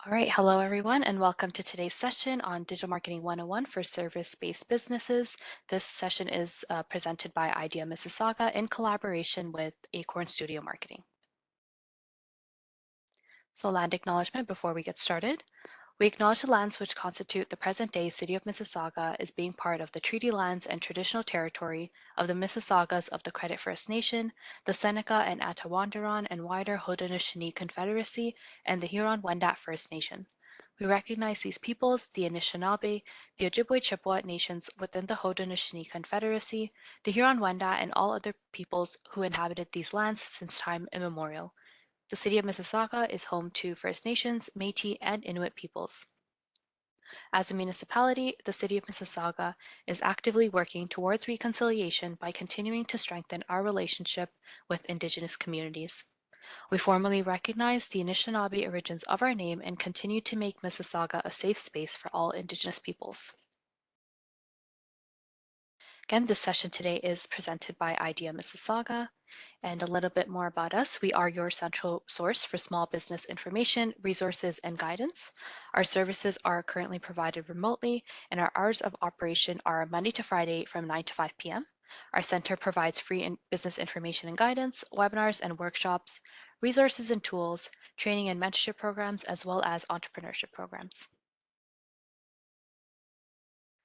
All right, hello everyone, and welcome to today's session on Digital Marketing 101 for Service-Based Businesses. This session is presented by IDEA Mississauga in collaboration with Acorn Studio Marketing. So land acknowledgement before we get started. We acknowledge the lands which constitute the present-day City of Mississauga as being part of the treaty lands and traditional territory of the Mississaugas of the Credit First Nation, the Seneca and Attawandaron and wider Haudenosaunee Confederacy, and the Huron-Wendat First Nation. We recognize these peoples, the Anishinaabe, the Ojibwe-Chippewa nations within the Haudenosaunee Confederacy, the Huron-Wendat, and all other peoples who inhabited these lands since time immemorial. The City of Mississauga is home to First Nations, Métis, and Inuit peoples. As a municipality, the City of Mississauga is actively working towards reconciliation by continuing to strengthen our relationship with Indigenous communities. We formally recognize the Anishinaabe origins of our name and continue to make Mississauga a safe space for all Indigenous peoples. Again, this session today is presented by IDEA Mississauga. And a little bit more about us. We are your central source for small business information, resources, and guidance. Our services are currently provided remotely, and our hours of operation are Monday to Friday from 9 to 5 p.m. Our center provides free business information and guidance, webinars and workshops, resources and tools, training and mentorship programs, as well as entrepreneurship programs.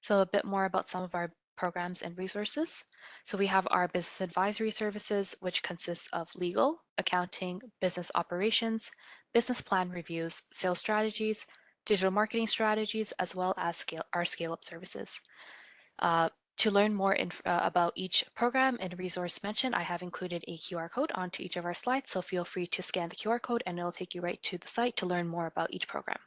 So a bit more about some of our programs and resources. So we have our business advisory services, which consists of legal, accounting, business operations, business plan reviews, sales strategies, digital marketing strategies, as well as our scale-up services. To learn more about each program and resource mentioned, I have included a QR code onto each of our slides, so feel free to scan the QR code and it'll take you right to the site to learn more about each program.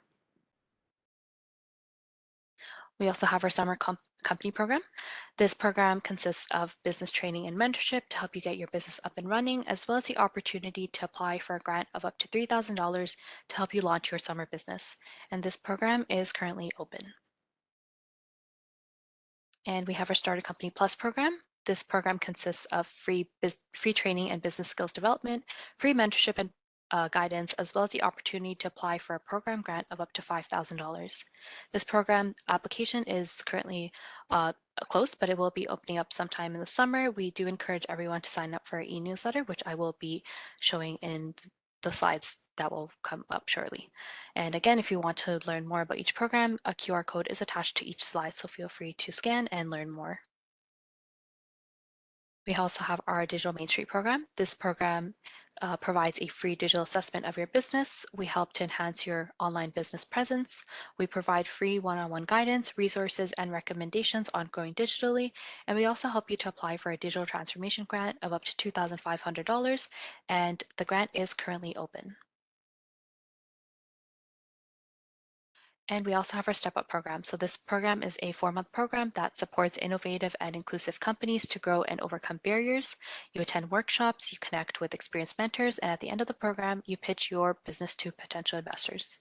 We also have our summer company program. This program consists of business training and mentorship to help you get your business up and running, as well as the opportunity to apply for a grant of up to $3,000 to help you launch your summer business. And this program is currently open. And we have our Starter Company Plus program. This program consists of free training and business skills development, free mentorship and guidance, as well as the opportunity to apply for a program grant of up to $5,000. This program application is currently closed, but it will be opening up sometime in the summer. We do encourage everyone to sign up for our e-newsletter, which I will be showing in the slides that will come up shortly. And again, if you want to learn more about each program, a QR code is attached to each slide, so feel free to scan and learn more. We also have our Digital Main Street program. This program provides a free digital assessment of your business. We help to enhance your online business presence. We provide free one-on-one guidance, resources, and recommendations on growing digitally. And we also help you to apply for a digital transformation grant of up to $2,500. And the grant is currently open. And we also have our Step Up program. So this program is a 4-month program that supports innovative and inclusive companies to grow and overcome barriers. You attend workshops, you connect with experienced mentors, and at the end of the program, you pitch your business to potential investors.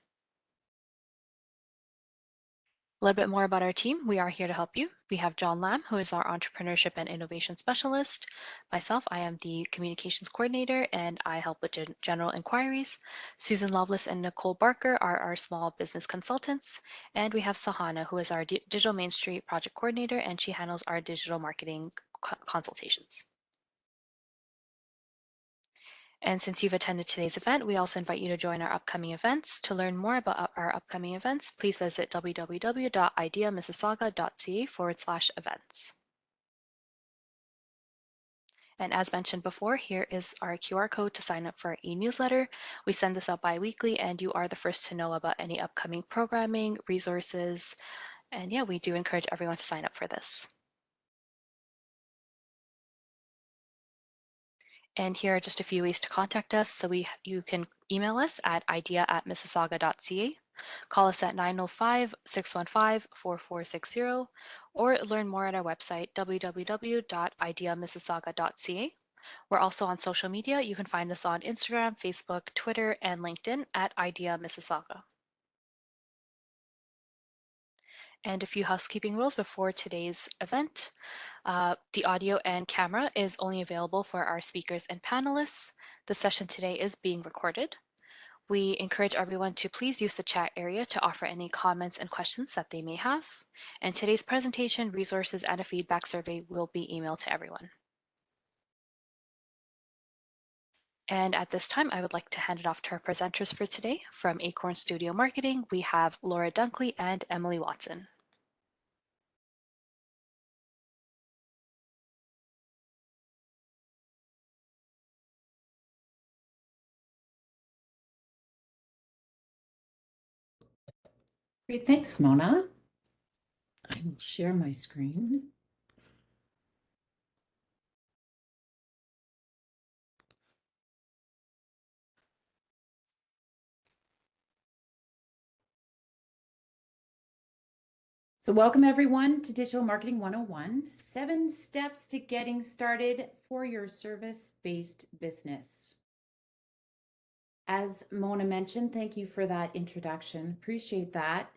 A little bit more about our team. We are here to help you. We have John Lamb, who is our entrepreneurship and innovation specialist. Myself, I am the communications coordinator and I help with general inquiries. Susan Lovelace and Nicole Barker are our small business consultants. And we have Sahana, who is our Digital Main Street project coordinator, and she handles our digital marketing consultations. And since you've attended today's event, we also invite you to join our upcoming events. To learn more about our upcoming events, please visit www.ideamississauga.ca/events. And as mentioned before, here is our QR code to sign up for our e-newsletter. We send this out bi-weekly, and you are the first to know about any upcoming programming, resources, and yeah, we do encourage everyone to sign up for this. And here are just a few ways to contact us. So you can email us at idea@mississauga.ca, call us at 905-615-4460, or learn more at our website, www.ideamississauga.ca. We're also on social media. You can find us on Instagram, Facebook, Twitter, and LinkedIn at Idea Mississauga. And a few housekeeping rules before today's event. The audio and camera is only available for our speakers and panelists. The session today is being recorded. We encourage everyone to please use the chat area to offer any comments and questions that they may have. And today's presentation, resources, and a feedback survey will be emailed to everyone. And at this time, I would like to hand it off to our presenters for today. From Acorn Studio Marketing, we have Laura Dunkley and Emily Watson. Great, thanks, Mona. I will share my screen. So welcome everyone to Digital Marketing 101, 7 steps to getting started for your service-based business. As Mona mentioned, thank you for that introduction. Appreciate that.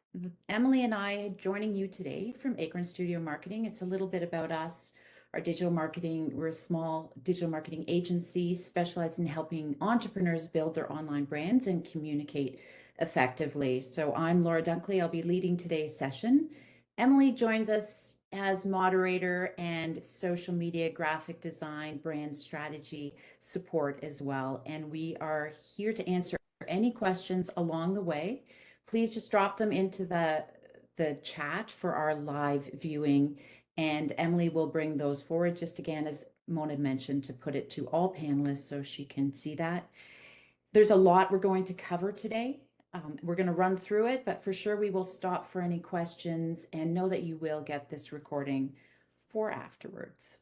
Emily and I joining you today from Acorn Studio Marketing. It's a little bit about us, our digital marketing. We're a small digital marketing agency specialized in helping entrepreneurs build their online brands and communicate effectively. So I'm Laura Dunkley. I'll be leading today's session. Emily joins us as moderator and social media, graphic design, brand strategy support as well. And we are here to answer any questions along the way. Please just drop them into the chat for our live viewing, and Emily will bring those forward, just again, as Mona mentioned, to put it to all panelists so she can see that. There's a lot we're going to cover today. We're going to run through it, but for sure we will stop for any questions, and know that you will get this recording for afterwards.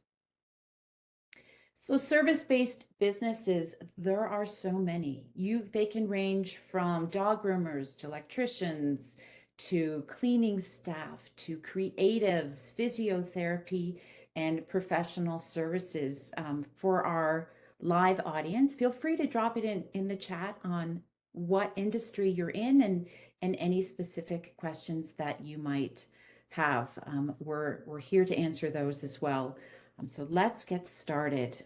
So service-based businesses, there are so many. They can range from dog groomers to electricians to cleaning staff to creatives, physiotherapy, and professional services. For our live audience, feel free to drop it in the chat on what industry you're in and any specific questions that you might have. We're here to answer those as well. So let's get started.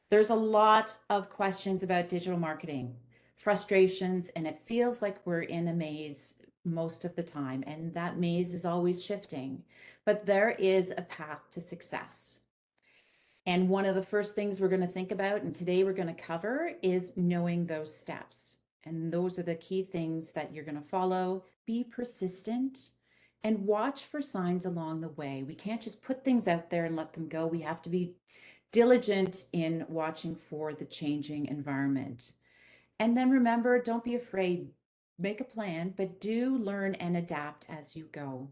There's a lot of questions about digital marketing, frustrations, and it feels like we're in a maze most of the time, and that maze is always shifting, but there is a path to success. And one of the first things we're going to think about, and today we're going to cover, is knowing those steps. And those are the key things that you're going to follow. Be persistent and watch for signs along the way. We can't just put things out there and let them go. We have to be diligent in watching for the changing environment. And then remember, don't be afraid. Make a plan, but do learn and adapt as you go.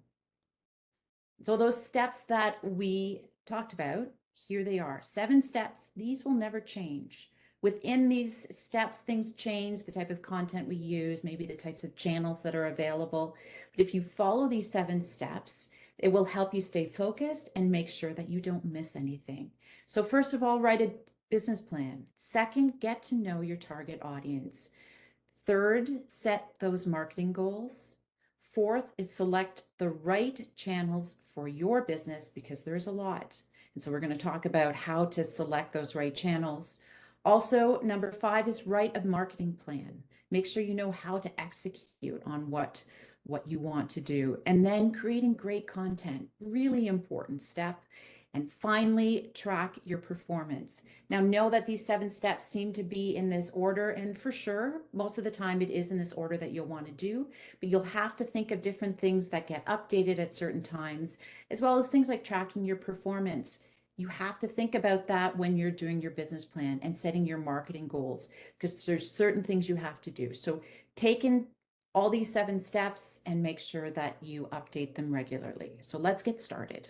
So those steps that we talked about, here they are. 7 steps. These will never change. Within these steps, things change, the type of content we use, maybe the types of channels that are available. But if you follow these 7 steps, it will help you stay focused and make sure that you don't miss anything. So first of all, write a business plan. Second, get to know your target audience. Third, set those marketing goals. Fourth is select the right channels for your business, because there's a lot. And so we're going to talk about how to select those right channels. Also, number 5 is write a marketing plan. Make sure you know how to execute on what you want to do. And then creating great content, really important step. And finally, track your performance. Now, know that these 7 steps seem to be in this order, and for sure, most of the time it is in this order that you'll want to do, but you'll have to think of different things that get updated at certain times, as well as things like tracking your performance. You have to think about that when you're doing your business plan and setting your marketing goals, because there's certain things you have to do. So take in all these 7 steps and make sure that you update them regularly. So let's get started.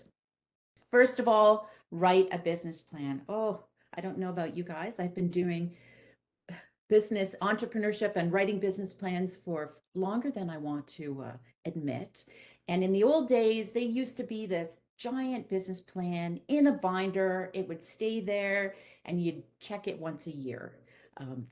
First of all, write a business plan. Oh, I don't know about you guys. I've been doing business entrepreneurship and writing business plans for longer than I want to admit. And in the old days, they used to be this giant business plan in a binder. It would stay there and you'd check it once a year.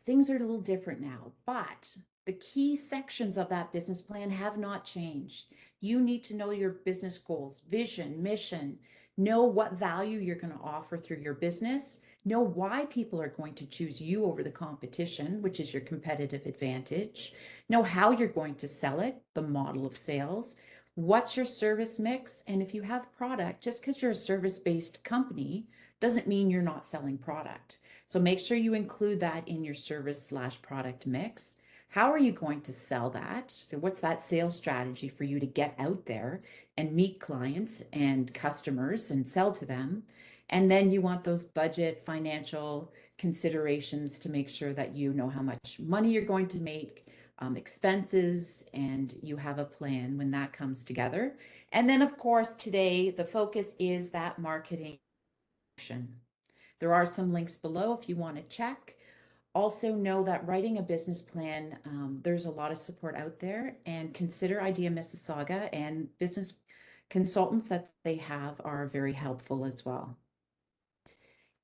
Things are a little different now, but the key sections of that business plan have not changed. You need to know your business goals, vision, mission, Know what value you're going to offer through your business. Know why people are going to choose you over the competition, which is your competitive advantage. Know how you're going to sell it, the model of sales. What's your service mix? And if you have product, just because you're a service-based company doesn't mean you're not selling product. So make sure you include that in your service/product mix. How are you going to sell that? What's that sales strategy for you to get out there and meet clients and customers and sell to them? And then you want those budget financial considerations to make sure that you know how much money you're going to make, expenses, and you have a plan when that comes together. And then, of course, today the focus is that marketing action. There are some links below if you want to check. Also know that writing a business plan, there's a lot of support out there, and consider Idea Mississauga, and business consultants that they have are very helpful as well.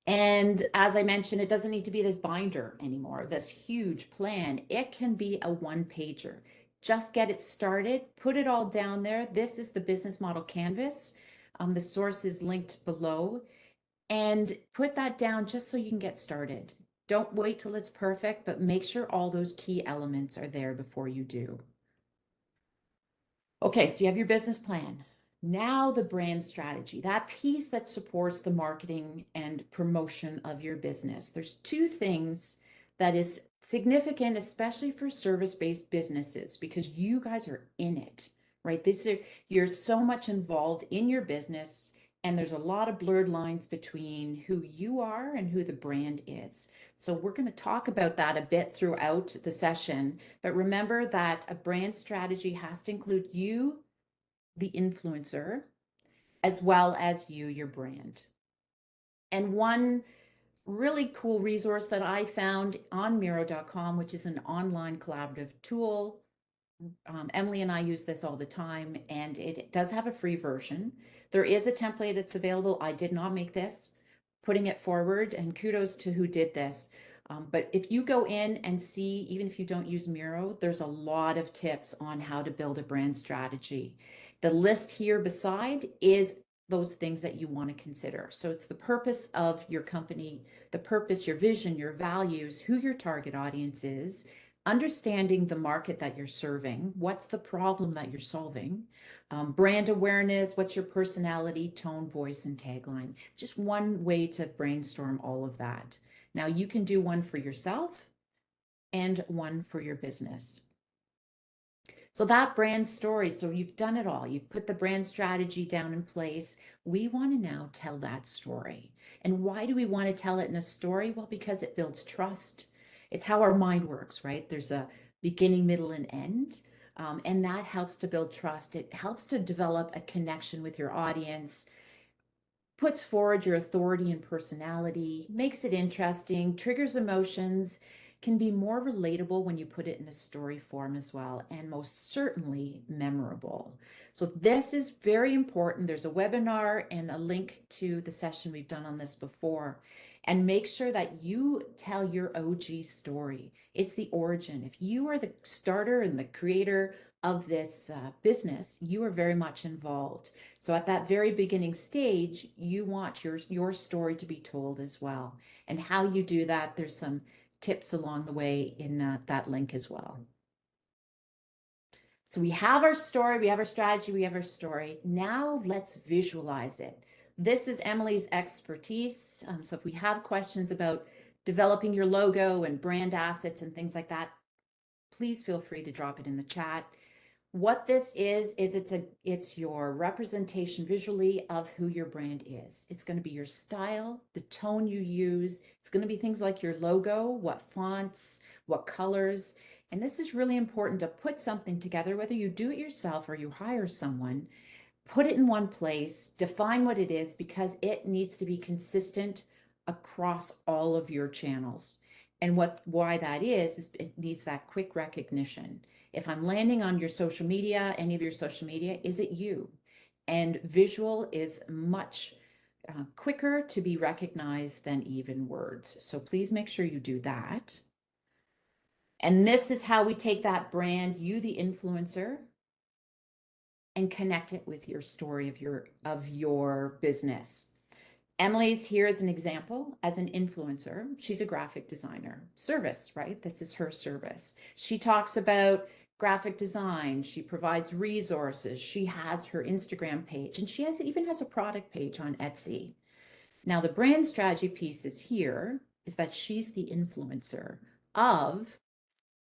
And as I mentioned, it doesn't need to be this binder anymore, this huge plan. It can be a one-pager. Just get it started, put it all down there. This is the business model canvas. The source is linked below, and put that down just so you can get started. Don't wait till it's perfect, but make sure all those key elements are there before you do. Okay, so you have your business plan. Now the brand strategy, that piece that supports the marketing and promotion of your business. There's two things that is significant, especially for service-based businesses, because you guys are in it, right? You're so much involved in your business, and there's a lot of blurred lines between who you are and who the brand is. So we're going to talk about that a bit throughout the session, but remember that a brand strategy has to include you, the influencer, as well as you, your brand. And one really cool resource that I found on Miro.com, which is an online collaborative tool. Emily and I use this all the time, and it does have a free version. There is a template that's available. I did not make this, putting it forward, and kudos to who did this. But if you go in and see, even if you don't use Miro, there's a lot of tips on how to build a brand strategy. The list here beside is those things that you want to consider. So it's the purpose of your company, the purpose, your vision, your values, who your target audience is, understanding the market that you're serving, what's the problem that you're solving, brand awareness, what's your personality, tone, voice, and tagline. Just one way to brainstorm all of that. Now you can do one for yourself and one for your business. So that brand story, so you've done it all. You've put the brand strategy down in place. We want to now tell that story. And why do we want to tell it in a story? Well, because it builds trust. It's how our mind works, right? There's a beginning, middle, and end. And that helps to build trust. It helps to develop a connection with your audience, puts forward your authority and personality, makes it interesting, triggers emotions, can be more relatable when you put it in a story form as well, and most certainly memorable. So this is very important. There's a webinar and a link to the session we've done on this before. And make sure that you tell your OG story. It's the origin. If you are the starter and the creator of this business, you are very much involved. So at that very beginning stage, you want your story to be told as well. And how you do that, there's some tips along the way in that link as well. So we have our story, we have our strategy, we have our story. Now let's visualize it. This is Emily's expertise. So if we have questions about developing your logo and brand assets and things like that, please feel free to drop it in the chat. What this is it's your representation visually of who your brand is. It's going to be your style, the tone you use. It's going to be things like your logo, what fonts, what colors. And this is really important to put something together, whether you do it yourself or you hire someone. Put it in one place, define what it is, because it needs to be consistent across all of your channels. And why that is it needs that quick recognition. If I'm landing on your social media, any of your social media, is it you? And visual is much quicker to be recognized than even words. So please make sure you do that. And this is how we take that brand, you the influencer, and connect it with your story of your business. Emily's here as an example, as an influencer. She's a graphic designer. Service, right? This is her service. She talks about graphic design. She provides resources. She has her Instagram page, and she even has a product page on Etsy. Now, the brand strategy piece is that she's the influencer of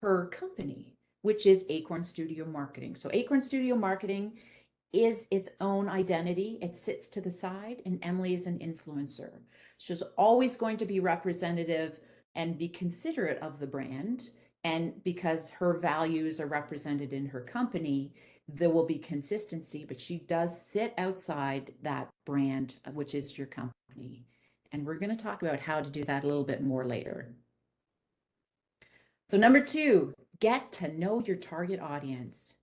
her company, which is Acorn Studio Marketing. So Acorn Studio Marketing is its own identity. It sits to the side, and Emily is an influencer. She's always going to be representative and be considerate of the brand. And because her values are represented in her company, there will be consistency, but she does sit outside that brand, which is your company. And we're going to talk about how to do that a little bit more later. So number 2, get to know your target audience.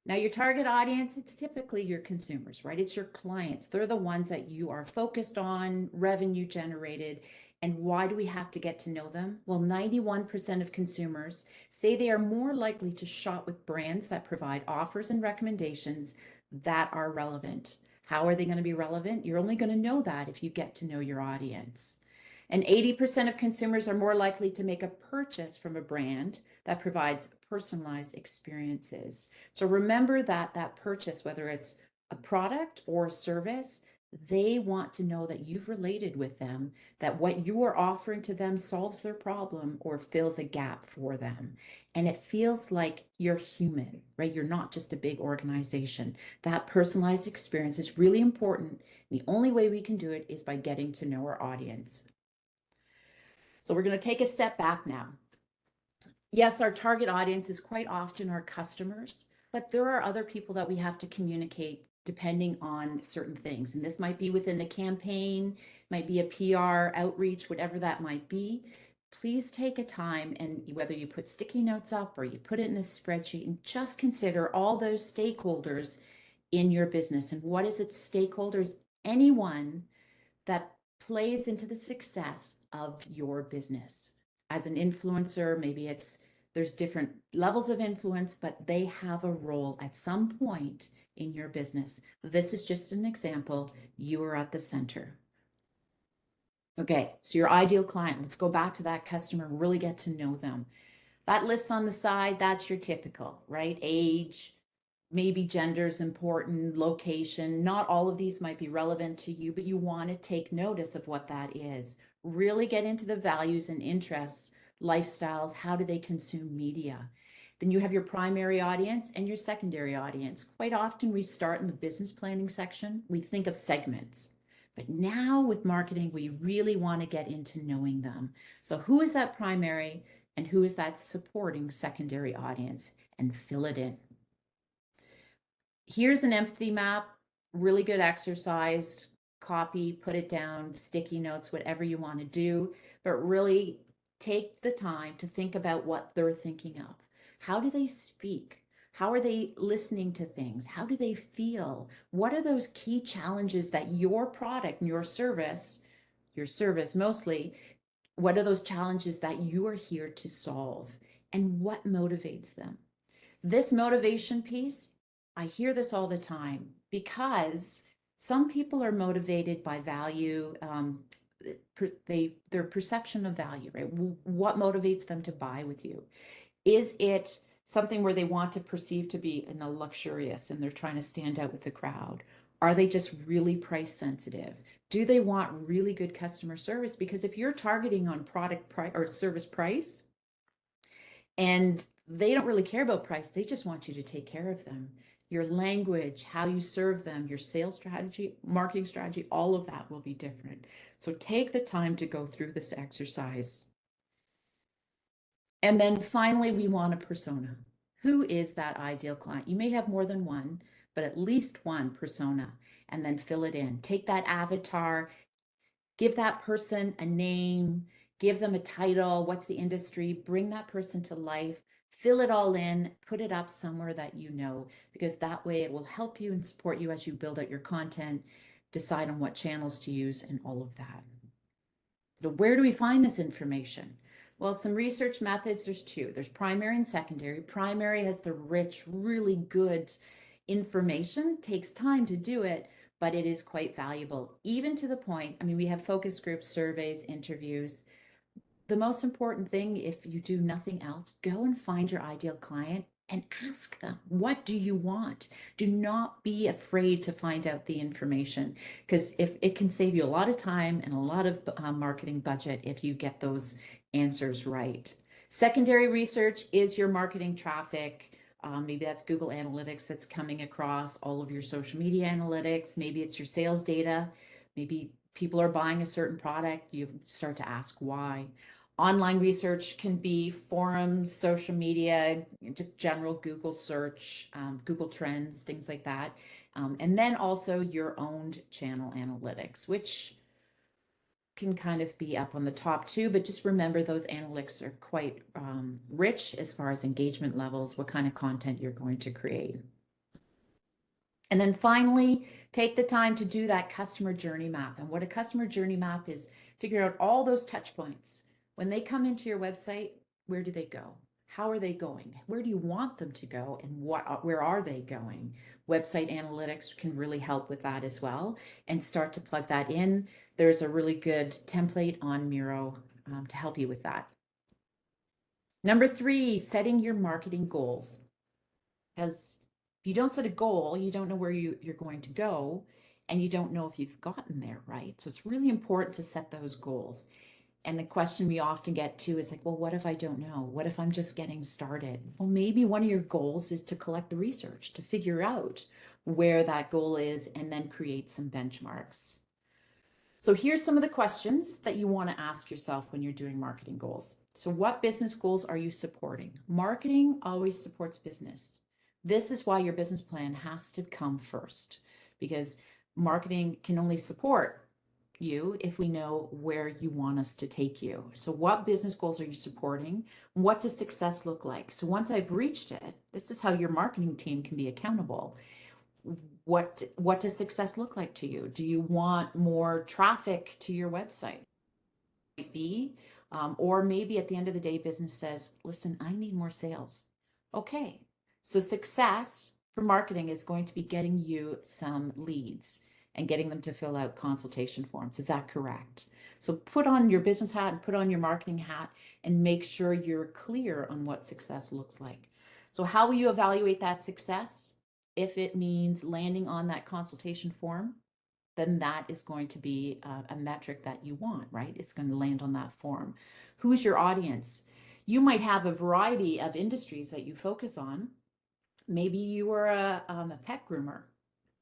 Now, your target audience, it's typically your consumers, right? It's your clients. They're the ones that you are focused on, revenue generated. And why do we have to get to know them? Well, 91% of consumers say they are more likely to shop with brands that provide offers and recommendations that are relevant. How are they going to be relevant? You're only going to know that if you get to know your audience. And 80% of consumers are more likely to make a purchase from a brand that provides personalized experiences. So remember that purchase, whether it's a product or a service, they want to know that you've related with them, that what you are offering to them solves their problem or fills a gap for them. And it feels like you're human, right? You're not just a big organization. That personalized experience is really important. The only way we can do it is by getting to know our audience. So we're going to take a step back now. Yes, our target audience is quite often our customers, but there are other people that we have to communicate depending on certain things. And this might be within a campaign, might be a PR outreach, whatever that might be. Please take a time, and whether you put sticky notes up or you put it in a spreadsheet, and just consider all those stakeholders in your business. And what is it, stakeholders? Anyone that plays into the success of your business. As an influencer, maybe there's different levels of influence, but they have a role at some point in your business. This is just an example. You are at the center. Okay, so your ideal client, let's go back to that customer, really get to know them. That list on the side, that's your typical, right? Age, maybe gender is important, location. Not all of these might be relevant to you, but you want to take notice of what that is. Really get into the values and interests, lifestyles, how do they consume media? Then you have your primary audience and your secondary audience. Quite often we start in the business planning section. We think of segments. But now with marketing, we really want to get into knowing them. So who is that primary and who is that supporting secondary audience? And fill it in. Here's an empathy map, really good exercise. Copy, put it down, sticky notes, whatever you want to do, but really take the time to think about what they're thinking of. How do they speak? How are they listening to things? How do they feel? What are those key challenges that your product and your service mostly, what are those challenges that you are here to solve? And what motivates them? This motivation piece, I hear this all the time because some people are motivated by value, their perception of value, right? What motivates them to buy with you? Is it something where they want to perceive to be luxurious and they're trying to stand out with the crowd? Are they just really price sensitive? Do they want really good customer service? Because if you're targeting on product price or service price, and they don't really care about price, they just want you to take care of them. Your language, how you serve them, your sales strategy, marketing strategy, all of that will be different. So take the time to go through this exercise. And then finally, we want a persona. Who is that ideal client? You may have more than one, but at least one persona, and then fill it in. Take that avatar, give that person a name, give them a title, what's the industry, bring that person to life, fill it all in, put it up somewhere that you know, because that way it will help you and support you as you build out your content, decide on what channels to use, and all of that. So where do we find this information? Well, some research methods, there's two. There's primary and secondary. Primary has the rich, really good information, takes time to do it, but it is quite valuable, even to the point, I mean, we have focus groups, surveys, interviews. The most important thing, if you do nothing else, go and find your ideal client and ask them, what do you want? Do not be afraid to find out the information, because if it can save you a lot of time and a lot of marketing budget if you get those answers right. Secondary research is your marketing traffic. Maybe that's Google Analytics that's coming across all of your social media analytics. Maybe it's your sales data. Maybe people are buying a certain product. You start to ask why. Online research can be forums, social media, just general Google search, Google Trends, things like that. And then also your own channel analytics, which can kind of be up on the top too, but just remember those analytics are quite rich as far as engagement levels, what kind of content you're going to create. And then finally, take the time to do that customer journey map. And what a customer journey map is, figure out all those touch points. When they come into your website, where do they go? How are they going? Where do you want them to go? And where are they going? Website analytics can really help with that as well, and start to plug that in. There's a really good template on Miro to help you with that. Number 3, setting your marketing goals. Because if you don't set a goal, you don't know where you're going to go, and you don't know if you've gotten there, right? So it's really important to set those goals. And the question we often get to is like, well, what if I don't know? What if I'm just getting started? Well, maybe one of your goals is to collect the research, to figure out where that goal is, and then create some benchmarks. So here's some of the questions that you want to ask yourself when you're doing marketing goals. So what business goals are you supporting? Marketing always supports business. This is why your business plan has to come first, because marketing can only support you if we know where you want us to take you. So what business goals are you supporting? What does success look like? So once I've reached it, this is how your marketing team can be accountable. What does success look like to you? Do you want more traffic to your website? Might be, or maybe at the end of the day, business says, listen, I need more sales. Okay, so success for marketing is going to be getting you some leads and getting them to fill out consultation forms. Is that correct? So put on your business hat and put on your marketing hat and make sure you're clear on what success looks like. So how will you evaluate that success? If it means landing on that consultation form, then that is going to be a metric that you want, right? It's going to land on that form. Who's your audience? You might have a variety of industries that you focus on. Maybe you are a pet groomer,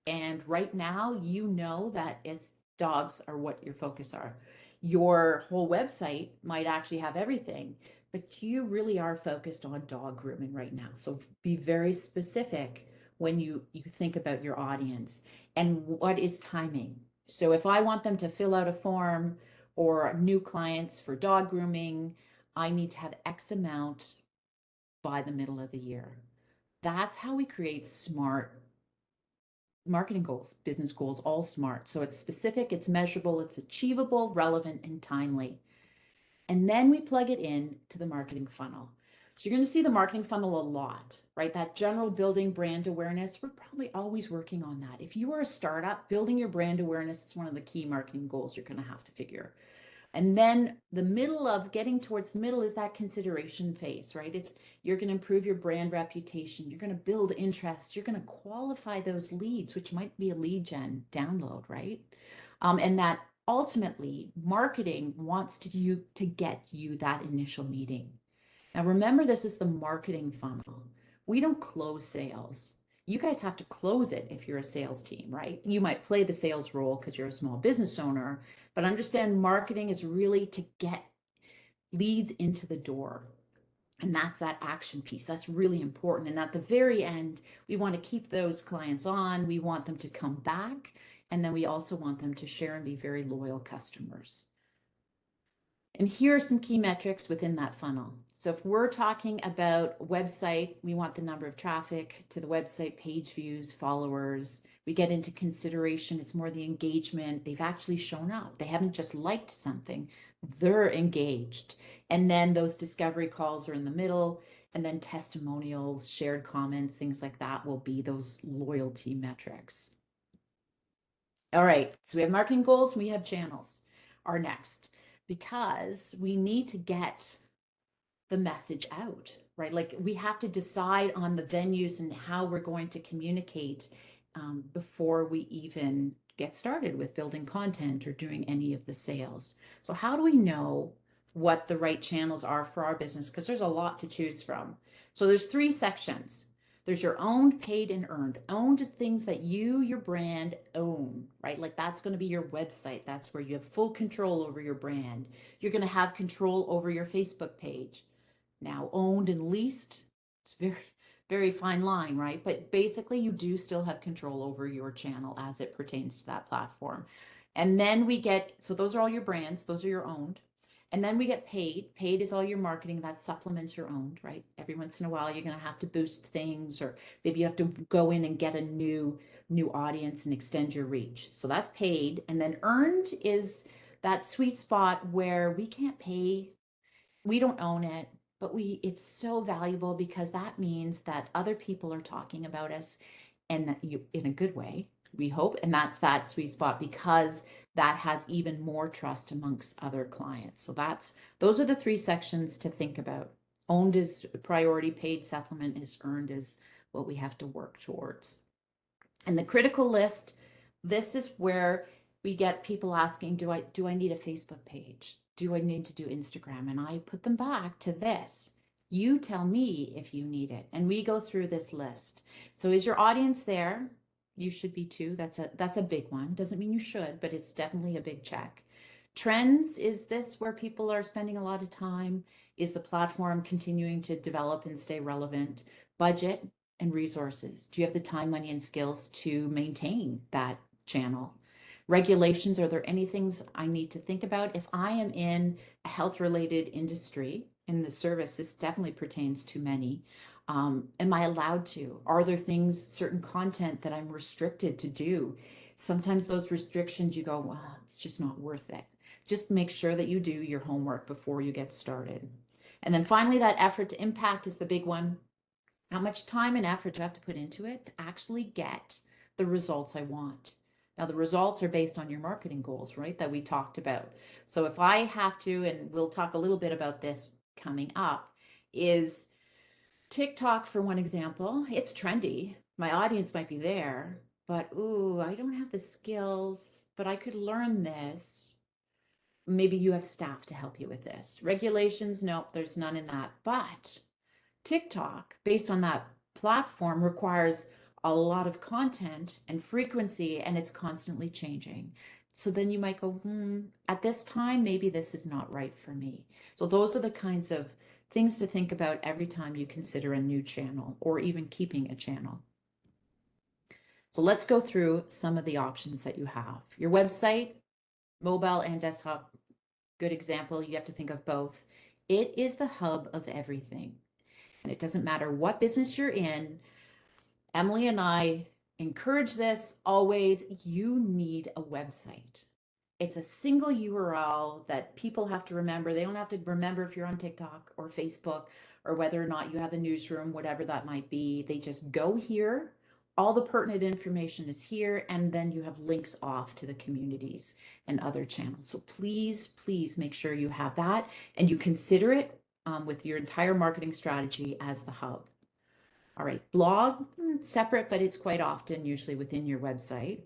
and right now you know that it's dogs are what your focus are. Your whole website might actually have everything, but you really are focused on dog grooming right now. So be very specific when you think about your audience and what is timing. So if I want them to fill out a form or new clients for dog grooming, I need to have X amount by the middle of the year. That's how we create smart marketing goals, business goals, all smart. So it's specific, it's measurable, it's achievable, relevant, and timely. And then we plug it in to the marketing funnel. So you're going to see the marketing funnel a lot, right? That general building brand awareness, we're probably always working on that. If you are a startup, building your brand awareness is one of the key marketing goals you're going to have to figure. And then the middle of getting towards the middle is that consideration phase, right? It's you're going to improve your brand reputation. You're going to build interest. You're going to qualify those leads, which might be a lead gen download, right? And that ultimately marketing wants to get you that initial meeting. Now, remember, this is the marketing funnel. We don't close sales. You guys have to close it if you're a sales team, right? You might play the sales role because you're a small business owner, but understand marketing is really to get leads into the door. And that's that action piece. That's really important. And at the very end, we want to keep those clients on. We want them to come back. And then we also want them to share and be very loyal customers. And here are some key metrics within that funnel. So if we're talking about website, we want the number of traffic to the website, page views, followers. We get into consideration. It's more the engagement. They've actually shown up. They haven't just liked something. They're engaged. And then those discovery calls are in the middle. And then testimonials, shared comments, things like that will be those loyalty metrics. All right, so we have marketing goals, we have channels are next, because we need to get the message out, right? Like we have to decide on the venues and how we're going to communicate before we even get started with building content or doing any of the sales. So how do we know what the right channels are for our business? Because there's a lot to choose from. So there's 3 sections. There's your owned, paid, and earned. Owned is things that you, your brand, own, right? Like that's going to be your website. That's where you have full control over your brand. You're going to have control over your Facebook page. Now, owned and leased, it's very fine line, right? But basically, you do still have control over your channel as it pertains to that platform. And then we get, so those are all your brands, those are your owned. And then we get paid. Paid is all your marketing that supplements your owned, right? Every once in a while, you're going to have to boost things, or maybe you have to go in and get a new audience and extend your reach. So that's paid. And then earned is that sweet spot where we can't pay, we don't own it, but it's so valuable because that means that other people are talking about us, and that you, in a good way, we hope. And that's that sweet spot, because that has even more trust amongst other clients. So those are the 3 sections to think about. Owned is priority, paid supplement is earned, is what we have to work towards. And the critical list, this is where we get people asking, do I need a Facebook page? Do I need to do Instagram? And I put them back to this. You tell me if you need it. And we go through this list. So is your audience there? You should be too. That's a big one. Doesn't mean you should, but it's definitely a big check. Trends, is this where people are spending a lot of time? Is the platform continuing to develop and stay relevant? Budget and resources. Do you have the time, money, and skills to maintain that channel? Regulations, are there any things I need to think about? If I am in a health related industry, in the service, this definitely pertains to many. Am I allowed to? Are there things, certain content that I'm restricted to do? Sometimes those restrictions, you go, well, it's just not worth it. Just make sure that you do your homework before you get started. And then finally, that effort to impact is the big one. How much time and effort do I have to put into it to actually get the results I want? Now, the results are based on your marketing goals, right? That we talked about. So if I have to, and we'll talk a little bit about this coming up, is TikTok, for one example, it's trendy. My audience might be there, but ooh, I don't have the skills, but I could learn this. Maybe you have staff to help you with this. Regulations, nope, there's none in that. But TikTok, based on that platform, requires a lot of content and frequency, and it's constantly changing. So then you might go, at this time, maybe this is not right for me. So those are the kinds of things to think about every time you consider a new channel or even keeping a channel. So let's go through some of the options that you have. Your website, mobile and desktop, good example. You have to think of both. It is the hub of everything. And it doesn't matter what business you're in. Emily and I encourage this always. You need a website. It's a single URL that people have to remember. They don't have to remember if you're on TikTok or Facebook or whether or not you have a newsroom, whatever that might be. They just go here. All the pertinent information is here, and then you have links off to the communities and other channels. So please, please make sure you have that and you consider it with your entire marketing strategy as the hub. All right, blog, separate, but it's quite often usually within your website.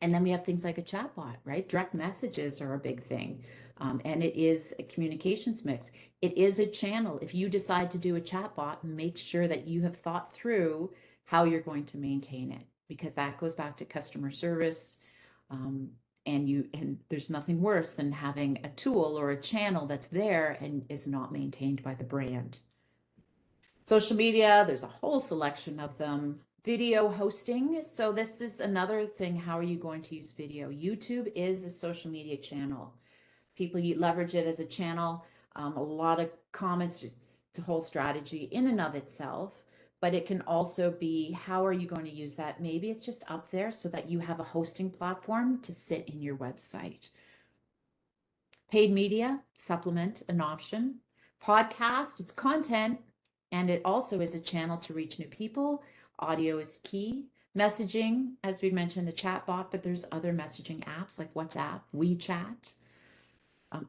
And then we have things like a chatbot, right? Direct messages are a big thing. And it is a communications mix. It is a channel. If you decide to do a chatbot, make sure that you have thought through how you're going to maintain it, because that goes back to customer service. And there's nothing worse than having a tool or a channel that's there and is not maintained by the brand. Social media, there's a whole selection of them. Video hosting. So this is another thing. How are you going to use video? YouTube is a social media channel. People leverage it as a channel. A lot of comments, it's a whole strategy in and of itself, but it can also be, how are you going to use that? Maybe it's just up there so that you have a hosting platform to sit in your website. Paid media, supplement, an option. Podcast, it's content. And it also is a channel to reach new people. Audio is key. Messaging, as we mentioned, the chat bot, but there's other messaging apps like WhatsApp, WeChat.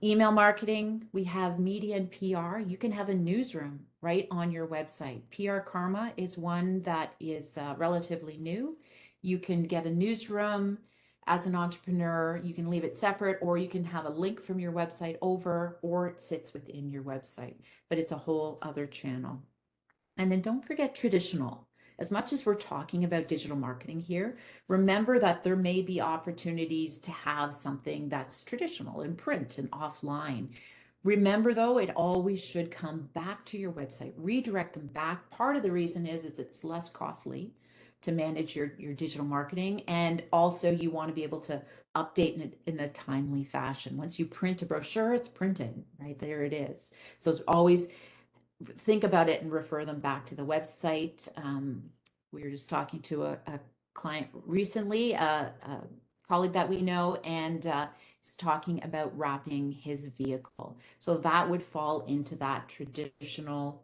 Email marketing, we have media and PR. You can have a newsroom right on your website. PR Karma is one that is relatively new. You can get a newsroom as an entrepreneur. You can leave it separate, or you can have a link from your website over, or it sits within your website, but it's a whole other channel. And then don't forget traditional. As much as we're talking about digital marketing here, remember that there may be opportunities to have something that's traditional in print and offline. Remember though, it always should come back to your website, redirect them back. Part of the reason is it's less costly to manage your digital marketing. And also you want to be able to update in a timely fashion. Once you print a brochure, it's printed, right? There it is. So it's always think about it and refer them back to the website. We were just talking to a client recently, a colleague that we know, and he's talking about wrapping his vehicle. So that would fall into that traditional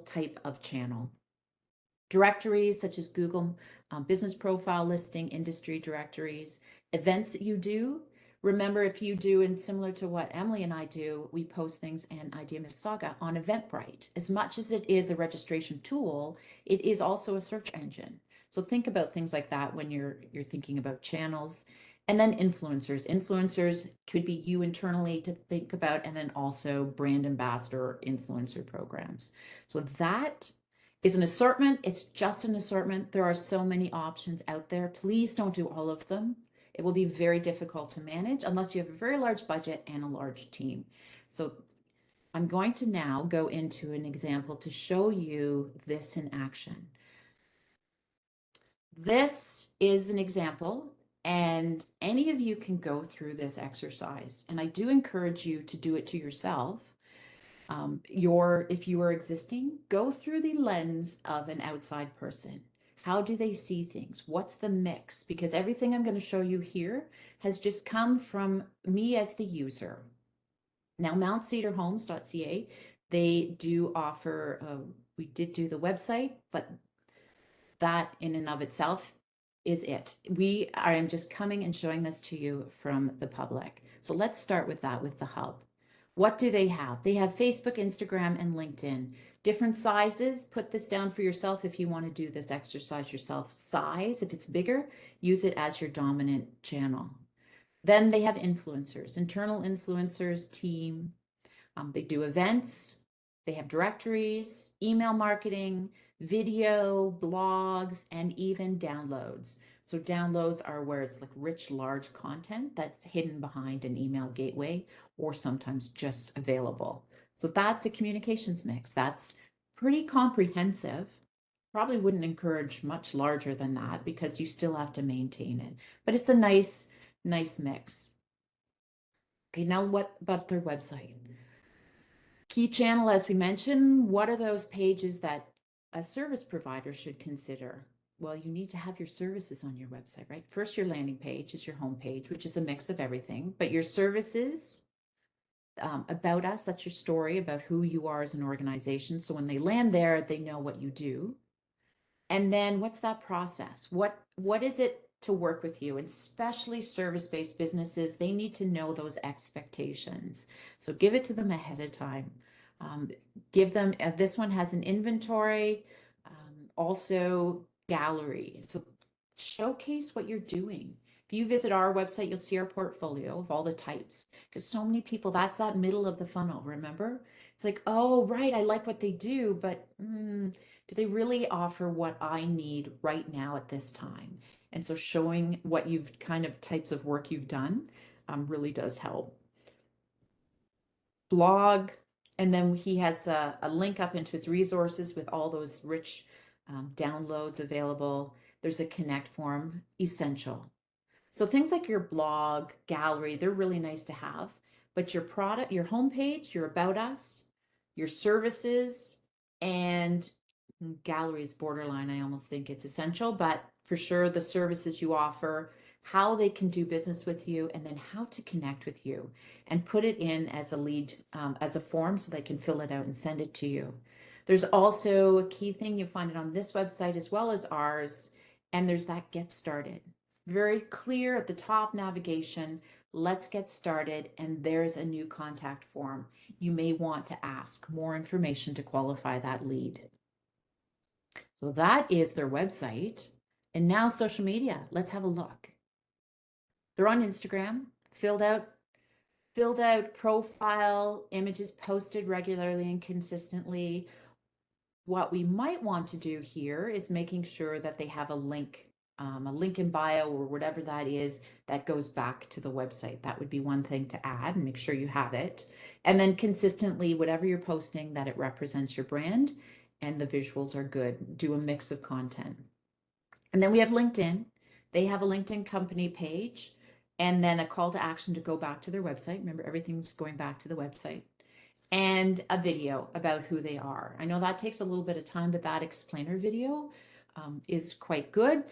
type of channel. Directories such as Google business profile listing, industry directories, events that you do. Remember, if you do, and similar to what Emily and I do, we post things and Idea Mississauga on Eventbrite. As much as it is a registration tool, it is also a search engine. So think about things like that when you're thinking about channels. And then influencers. Influencers could be you internally to think about, and then also brand ambassador influencer programs. So that is an assortment. It's just an assortment. There are so many options out there. Please don't do all of them. It will be very difficult to manage unless you have a very large budget and a large team. So I'm going to now go into an example to show you this in action. This is an example, and any of you can go through this exercise. And I do encourage you to do it to yourself. If you are existing, go through the lens of an outside person. How do they see things? What's the mix? Because everything I'm going to show you here has just come from me as the user. Now, mountcedarhomes.ca, they do offer, we did do the website, but that in and of itself is it. I am just coming and showing this to you from the public. So let's start with that, with the hub. What do they have? They have Facebook, Instagram, and LinkedIn. Different sizes. Put this down for yourself if you want to do this exercise yourself. Size, if it's bigger, use it as your dominant channel. Then they have influencers, internal influencers, team. They do events. They have directories, email marketing, video, blogs, and even downloads. So downloads are where it's like rich, large content that's hidden behind an email gateway or sometimes just available. So that's a communications mix. That's pretty comprehensive. Probably wouldn't encourage much larger than that because you still have to maintain it. But it's a nice mix. Okay, now what about their website? Key channel, as we mentioned, what are those pages that a service provider should consider? Well, you need to have your services on your website, right? First, your landing page is your home page, which is a mix of everything, but your services, about us, that's your story about who you are as an organization. So when they land there, they know what you do. And then what's that process? What is it to work with you? And especially service-based businesses, they need to know those expectations. So give it to them ahead of time. Give them, this one has an inventory, also gallery. So showcase what you're doing. If you visit our website, you'll see our portfolio of all the types, because so many people, that's that middle of the funnel, remember? It's like, oh, right, I like what they do, but do they really offer what I need right now at this time? And so showing what you've kind of types of work you've done really does help. Blog, and then he has a link up into his resources with all those rich downloads available. There's a connect form, essential. So things like your blog, gallery, they're really nice to have, but your product, your homepage, your about us, your services, and gallery is borderline. I almost think it's essential, but for sure the services you offer how they can do business with you, and then how to connect with you, and put it in as a lead, as a form so they can fill it out and send it to you. There's also a key thing, you'll find it on this website as well as ours, and there's that get started. Very clear at the top navigation, let's get started, and there's a new contact form. You may want to ask more information to qualify that lead. So that is their website. And now social media, let's have a look. They're on Instagram, filled out profile, images posted regularly and consistently. What we might want to do here is making sure that they have a link in bio or whatever that is that goes back to the website. That would be one thing to add, and make sure you have it. And then consistently, whatever you're posting, that it represents your brand and the visuals are good. Do a mix of content. And then we have LinkedIn. They have a LinkedIn company page and then a call to action to go back to their website. Remember, everything's going back to the website, and a video about who they are. I know that takes a little bit of time, but that explainer video is quite good.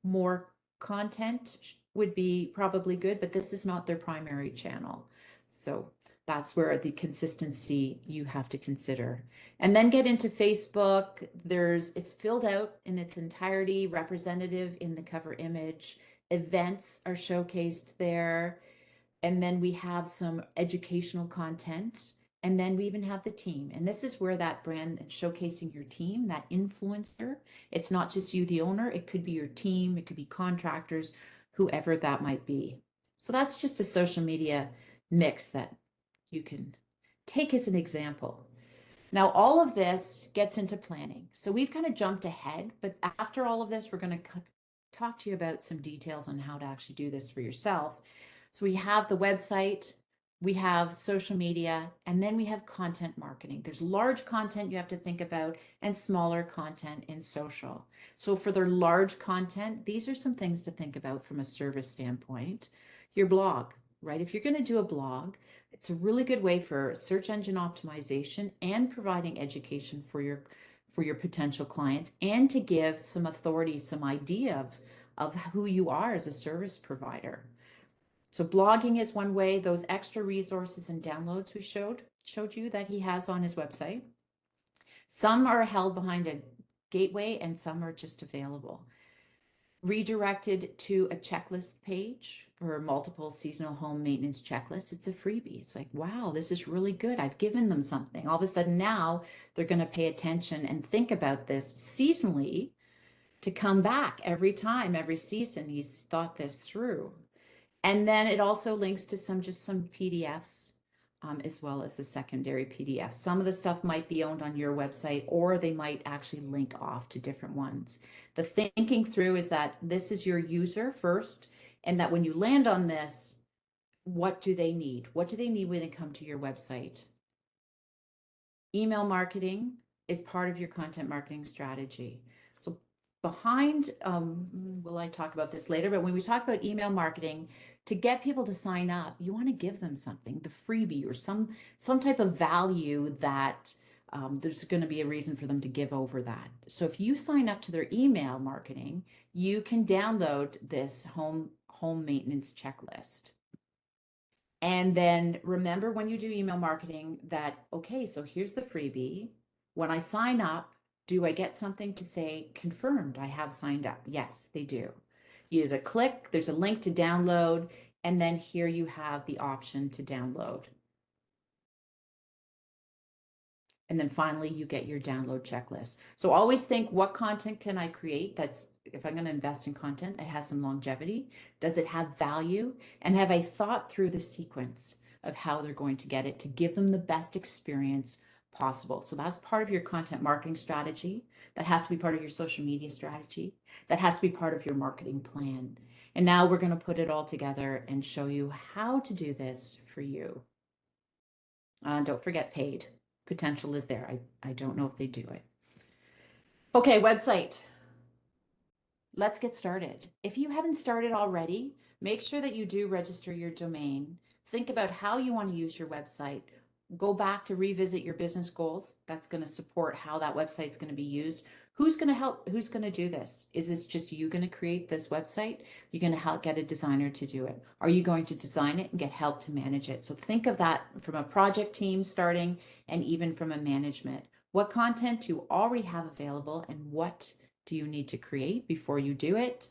More content would be probably good, but this is not their primary channel. So that's where the consistency you have to consider. And then get into Facebook. It's filled out in its entirety, representative in the cover image. Events are showcased there. And then we have some educational content. And then we even have the team. And this is where that brand and showcasing your team, that influencer, it's not just you, the owner, it could be your team, it could be contractors, whoever that might be. So that's just a social media mix that you can take as an example. Now, all of this gets into planning. So we've kind of jumped ahead, but after all of this, we're going to talk to you about some details on how to actually do this for yourself. So we have the website, we have social media, and then we have content marketing. There's large content you have to think about and smaller content in social. So for their large content, these are some things to think about from a service standpoint. Your blog, right? If you're going to do a blog, it's a really good way for search engine optimization and providing education for your potential clients, and to give some authority, some idea of who you are as a service provider. So blogging is one way. Those extra resources and downloads we showed you that he has on his website. Some are held behind a gateway and some are just available. Redirected to a checklist page for multiple seasonal home maintenance checklists. It's a freebie. It's like, wow, this is really good. I've given them something. All of a sudden now they're going to pay attention and think about this seasonally to come back every time, every season he's thought this through. And then it also links to some PDFs, as well as a secondary PDF. Some of the stuff might be owned on your website, or they might actually link off to different ones. The thinking through is that this is your user first, and that when you land on this, what do they need? What do they need when they come to your website? Email marketing is part of your content marketing strategy. So behind, well, I talk about this later, but when we talk about email marketing, to get people to sign up, you want to give them something, the freebie or some type of value that there's going to be a reason for them to give over that. So if you sign up to their email marketing, you can download this home maintenance checklist. And then remember, when you do email marketing, that, okay, so here's the freebie. When I sign up, do I get something to say, confirmed, I have signed up? Yes, they do. Use a click, there's a link to download, and then here you have the option to download. And then finally, you get your download checklist. So always think, what content can I create that's, if I'm going to invest in content, it has some longevity? Does it have value? And have I thought through the sequence of how they're going to get it to give them the best experience possible? So that's part of your content marketing strategy. That has to be part of your social media strategy. That has to be part of your marketing plan. And now we're going to put it all together and show you how to do this for you. Don't forget paid. Potential is there. I don't know if they do it. Okay, website. Let's get started. If you haven't started already, make sure that you do register your domain. Think about how you want to use your website. Go back to revisit your business goals. That's going to support how that website is going to be used. Who's going to help? Who's going to do this? Is this just you going to create this website? You're going to help get a designer to do it. Are you going to design it and get help to manage it? So think of that from a project team starting and even from a management. What content do you already have available and what do you need to create before you do it?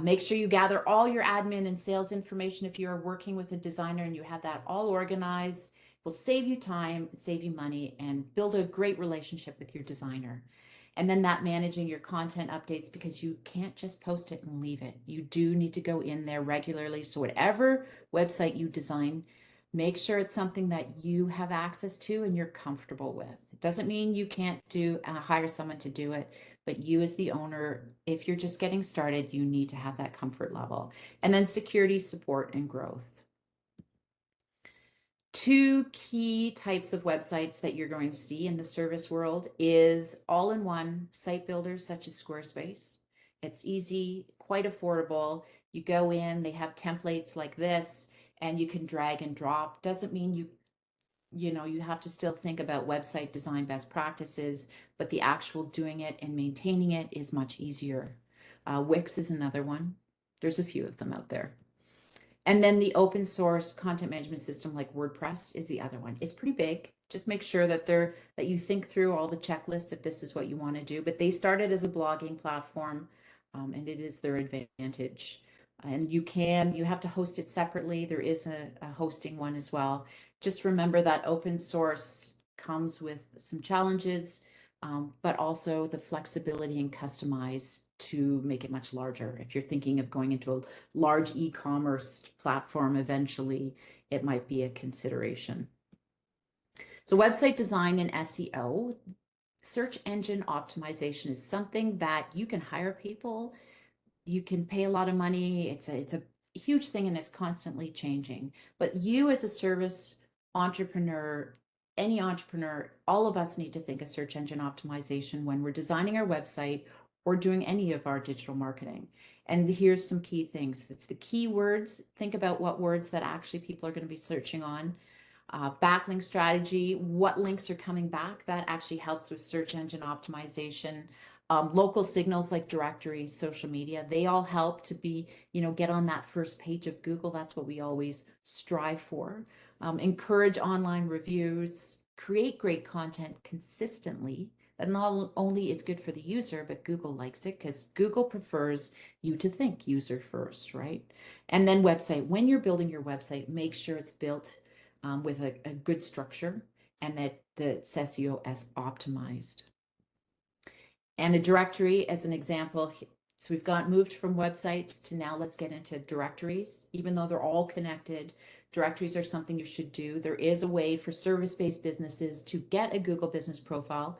Make sure you gather all your admin and sales information if you're working with a designer and you have that all organized. It will save you time, save you money, and build a great relationship with your designer. And then that managing your content updates, because you can't just post it and leave it. You do need to go in there regularly. So whatever website you design, make sure it's something that you have access to and you're comfortable with. It doesn't mean you can't hire someone to do it, but you as the owner, if you're just getting started, you need to have that comfort level. And then security, support, and growth. Two key types of websites that you're going to see in the service world is all-in-one site builders such as Squarespace. It's easy, quite affordable. You go in, they have templates like this, and you can drag and drop. Doesn't mean you have to still think about website design best practices, but the actual doing it and maintaining it is much easier. Wix is another one. There's a few of them out there. And then the open source content management system like WordPress is the other one. It's pretty big. Just make sure that you think through all the checklists if this is what you want to do. But they started as a blogging platform, and it is their advantage. And you have to host it separately. There is a hosting one as well. Just remember that open source comes with some challenges, but also the flexibility and customize to make it much larger. If you're thinking of going into a large e-commerce platform eventually, it might be a consideration. So website design and SEO, search engine optimization is something that you can hire people. You can pay a lot of money. It's a huge thing and it's constantly changing. But you as a service entrepreneur, any entrepreneur, all of us need to think of search engine optimization when we're designing our website or doing any of our digital marketing. And here's some key things. It's the keywords. Think about what words that actually people are going to be searching on. Backlink strategy, what links are coming back. That actually helps with search engine optimization. Local signals like directories, social media, they all help to get on that first page of Google. That's what we always strive for. Encourage online reviews, create great content consistently. That not only is good for the user, but Google likes it because Google prefers you to think user first, right? And then website. When you're building your website, make sure it's built with a good structure and that it's SEO as optimized. And a directory as an example. So we've moved from websites to now let's get into directories. Even though they're all connected, directories are something you should do. There is a way for service-based businesses to get a Google Business Profile.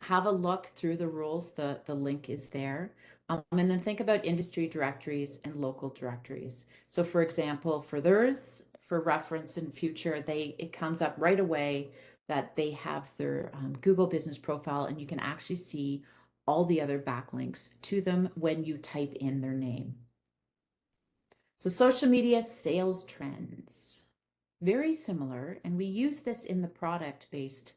Have a look through the rules. The link is there. And then think about industry directories and local directories. So for example, for theirs, for reference in future, it comes up right away that they have their Google Business Profile, and you can actually see all the other backlinks to them when you type in their name. So social media sales trends, very similar, and we use this in the product-based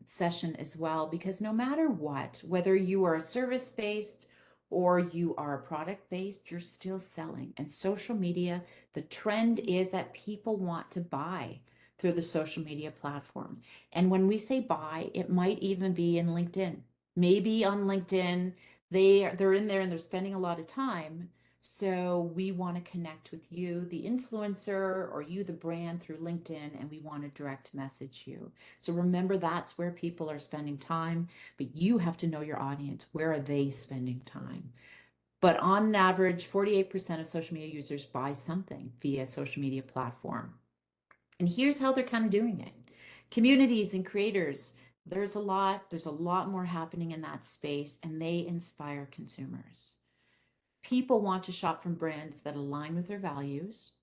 session as well, because no matter what, whether you are a service-based or you are a product-based, you're still selling. And social media, the trend is that people want to buy through the social media platform. And when we say buy, it might even be in LinkedIn. Maybe on LinkedIn, they're in there and they're spending a lot of time. So we want to connect with you, the influencer, or you, the brand, through LinkedIn, and we want to direct message you. So remember, that's where people are spending time, but you have to know your audience. Where are they spending time? But on average, 48% of social media users buy something via social media platform. And here's how they're kind of doing it. Communities and creators, there's a lot more happening in that space, and they inspire consumers. People want to shop from brands that align with their values.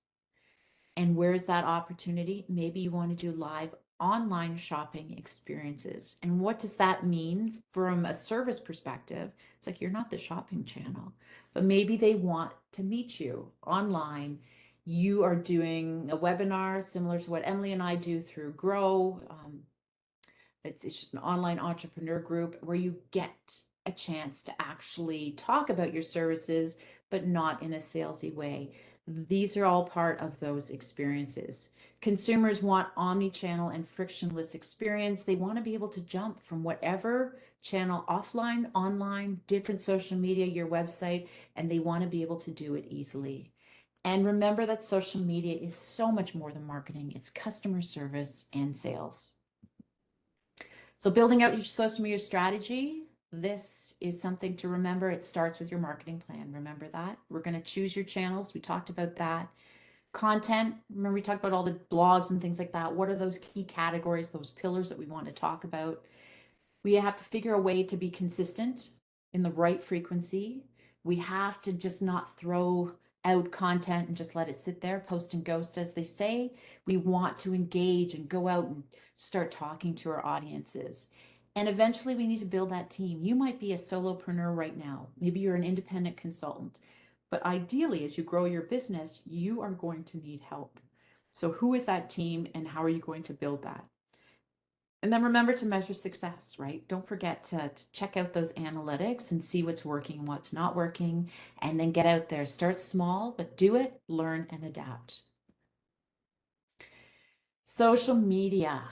And where's that opportunity? Maybe you want to do live online shopping experiences. And what does that mean from a service perspective? It's like you're not the shopping channel, but maybe they want to meet you online. You are doing a webinar similar to what Emily and I do through Grow. It's just an online entrepreneur group where you get a chance to actually talk about your services, but not in a salesy way. These are all part of those experiences. Consumers want omni-channel and frictionless experience. They want to be able to jump from whatever channel, offline, online, different social media, your website, and they want to be able to do it easily. And remember that social media is so much more than marketing. It's customer service and sales. So building out your social media strategy, this is something to remember. It starts with your marketing plan. Remember that. We're going to choose your channels. We talked about that. Content, remember we talked about all the blogs and things like that. What are those key categories, those pillars that we want to talk about? We have to figure a way to be consistent in the right frequency. We have to just not throw out content and just let it sit there, post and ghost, as they say. We want to engage and go out and start talking to our audiences. And eventually we need to build that team. You might be a solopreneur right now. Maybe you're an independent consultant. But ideally, as you grow your business, you are going to need help. So who is that team and how are you going to build that? And then remember to measure success, right? Don't forget to check out those analytics and see what's working, what's not working, and then get out there. Start small, but do it, learn, and adapt. Social media.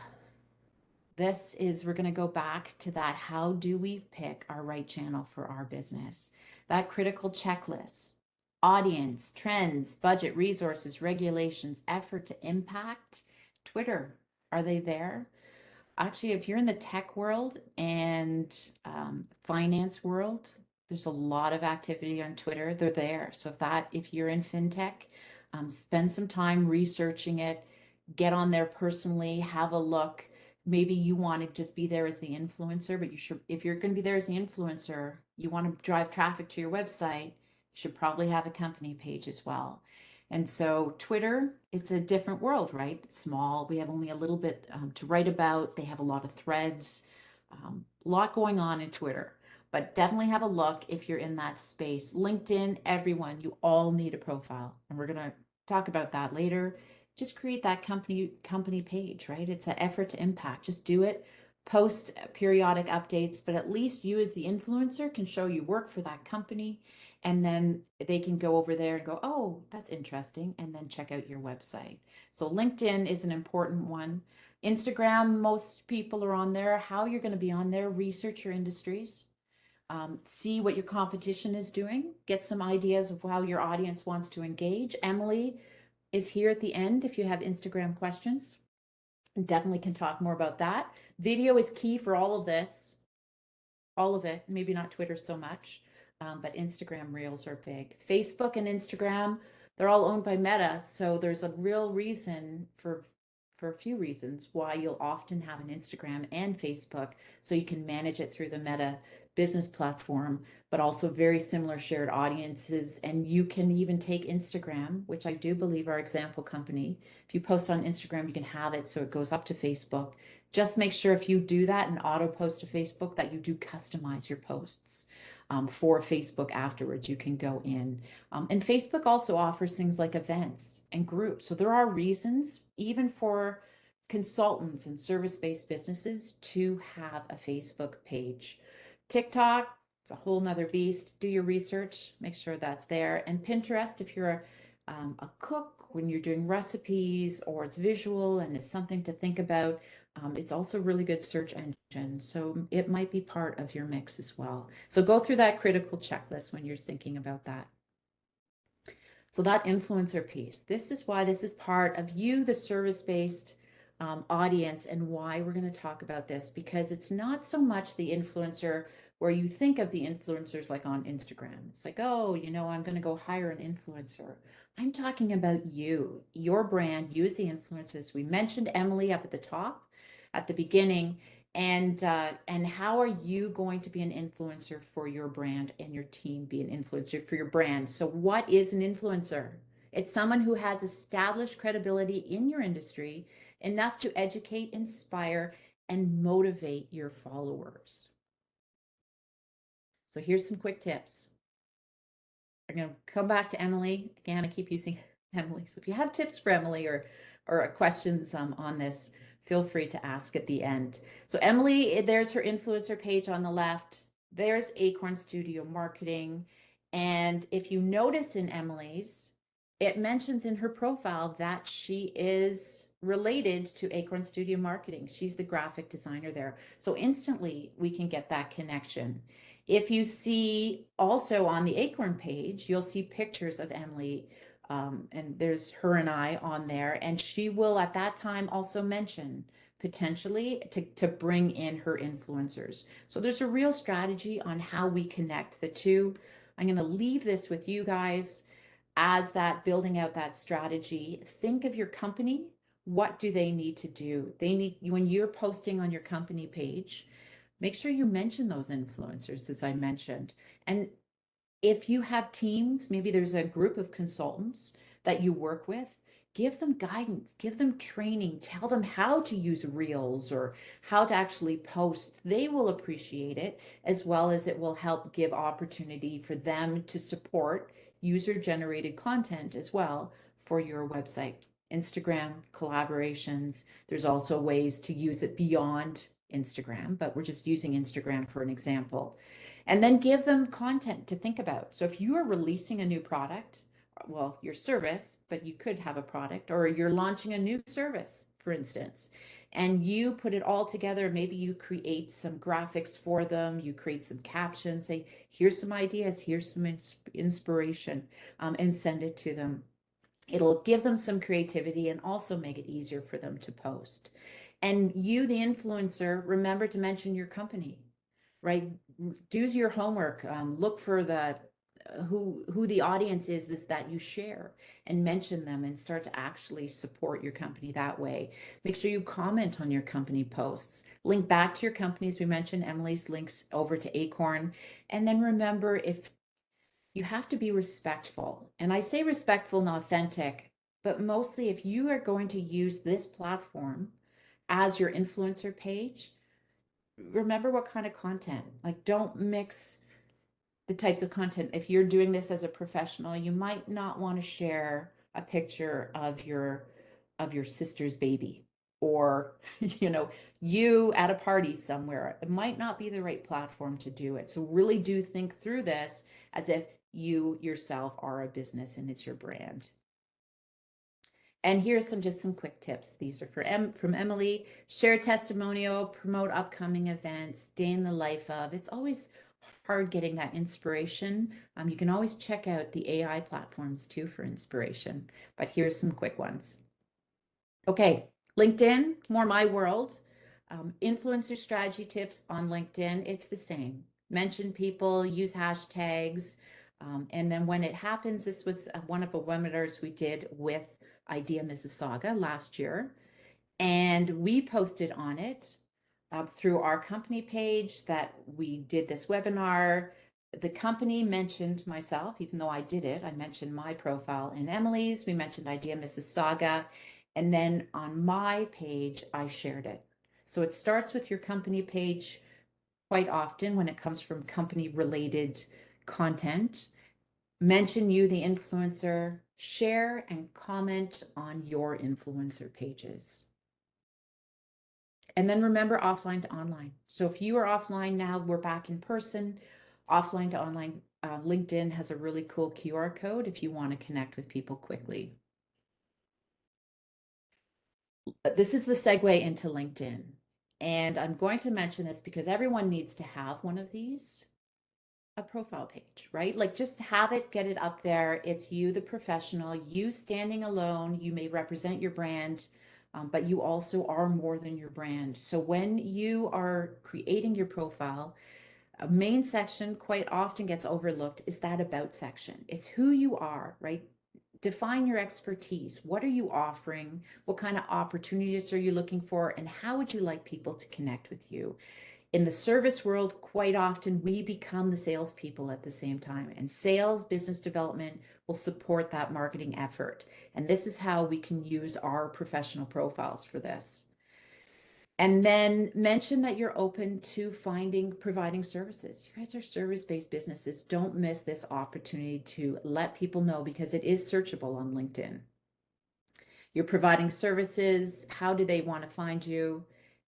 We're going to go back to that. How do we pick our right channel for our business? That critical checklist: audience, trends, budget, resources, regulations, effort to impact. Twitter, are they there? Actually, if you're in the tech world and finance world, there's a lot of activity on Twitter. They're there. So if you're in fintech, spend some time researching it, get on there personally, have a look. Maybe you want to just be there as the influencer, but if you're going to be there as the influencer, you want to drive traffic to your website, you should probably have a company page as well. And so Twitter, it's a different world, right? Small. We have only a little bit to write about. They have a lot of threads, a lot going on in Twitter, but definitely have a look if you're in that space. LinkedIn, everyone, you all need a profile. And we're going to talk about that later. Just create that company page, right? It's an effort to impact. Just do it. Post periodic updates, but at least you as the influencer can show you work for that company, and then they can go over there and go, oh, that's interesting, and then check out your website. So LinkedIn is an important one. Instagram, most people are on there. How you're going to be on there, research your industries. See what your competition is doing, get some ideas of how your audience wants to engage. Emily is here at the end if you have Instagram questions. Definitely can talk more about that. Video is key for all of this, all of it, maybe not Twitter so much, but Instagram Reels are big. Facebook and Instagram, they're all owned by Meta, so there's a real reason for a few reasons why you'll often have an Instagram and Facebook, so you can manage it through the Meta business platform, but also very similar shared audiences. And you can even take Instagram, which I do believe our example company, if you post on Instagram, you can have it so it goes up to Facebook. Just make sure if you do that and auto post to Facebook that you do customize your posts for Facebook afterwards. You can go in. And Facebook also offers things like events and groups. So there are reasons, even for consultants and service-based businesses, to have a Facebook page. TikTok, it's a whole nother beast. Do your research, make sure that's there. And Pinterest, if you're a cook, when you're doing recipes or it's visual and it's something to think about, it's also a really good search engine. So it might be part of your mix as well. So go through that critical checklist when you're thinking about that. So that influencer piece, this is why this is part of you, the service-based audience, and why we're going to talk about this, because it's not so much the influencer where you think of the influencers like on Instagram. It's like, oh, I'm going to go hire an influencer. I'm talking about you, your brand, you as the influencers. We mentioned Emily up at the top at the beginning. And how are you going to be an influencer for your brand, and your team be an influencer for your brand? So what is an influencer? It's someone who has established credibility in your industry enough to educate, inspire, and motivate your followers. So here's some quick tips. I'm going to come back to Emily. Again, I keep using Emily. So if you have tips for Emily or questions on this, feel free to ask at the end. So Emily, there's her influencer page on the left. There's Acorn Studio Marketing. And if you notice in Emily's, it mentions in her profile that she is related to Acorn Studio Marketing. She's the graphic designer there. So instantly we can get that connection. If you see also on the Acorn page, you'll see pictures of Emily, and there's her and I on there, and she will at that time also mention potentially to bring in her influencers. So there's a real strategy on how we connect the two. I'm going to leave this with you guys as that building out that strategy. Think of your company. What do they need to do? They need, when you're posting on your company page, make sure you mention those influencers, as I mentioned. And if you have teams, maybe there's a group of consultants that you work with, give them guidance, give them training, tell them how to use Reels or how to actually post. They will appreciate it, as well as it will help give opportunity for them to support user-generated content as well for your website. Instagram collaborations. There's also ways to use it beyond Instagram, but we're just using Instagram for an example. And then give them content to think about. So if you are releasing a new product, well, your service, but you could have a product, or you're launching a new service, for instance, and you put it all together, maybe you create some graphics for them, you create some captions, say, here's some ideas, here's some inspiration, and send it to them. It'll give them some creativity and also make it easier for them to post. And you, the influencer, remember to mention your company, right? Do your homework, look for the who the audience is this that you share, and mention them and start to actually support your company that way. Make sure you comment on your company posts, link back to your companies. We mentioned Emily's links over to Acorn. And then remember, if you have to be respectful, and I say respectful and authentic, but mostly if you are going to use this platform as your influencer page, remember what kind of content. Like, don't mix the types of content. If you're doing this as a professional, you might not want to share a picture of your sister's baby, or you at a party somewhere. It might not be the right platform to do it. So really do think through this as if you yourself are a business and it's your brand. And here's just some quick tips. These are from Emily. Share testimonial, promote upcoming events, day in the life of. It's always hard getting that inspiration. You can always check out the AI platforms too for inspiration, but here's some quick ones. Okay, LinkedIn, more my world. Influencer strategy tips on LinkedIn, it's the same. Mention people, use hashtags, and then when it happens, this was one of the webinars we did with Idea Mississauga last year, and we posted on it through our company page that we did this webinar. The company mentioned myself, even though I did it. I mentioned my profile in Emily's. We mentioned Idea Mississauga. And then on my page, I shared it. So it starts with your company page quite often when it comes from company related content. Mention you, the influencer, share and comment on your influencer pages. And then remember, offline to online. So if you are offline now, we're back in person. Offline to online, LinkedIn has a really cool QR code if you want to connect with people quickly. But this is the segue into LinkedIn. And I'm going to mention this because everyone needs to have one of these, a profile page, right? Like, just have it, get it up there. It's you, the professional, you standing alone. You may represent your brand, but you also are more than your brand. So when you are creating your profile, a main section quite often gets overlooked is that about section. It's who you are, right? Define your expertise. What are you offering? What kind of opportunities are you looking for? And how would you like people to connect with you? In the service world, quite often we become the salespeople at the same time, and sales, business development will support that marketing effort. And this is how we can use our professional profiles for this. And then mention that you're open to providing services. You guys are service-based businesses. Don't miss this opportunity to let people know, because it is searchable on LinkedIn. You're providing services. How do they want to find you?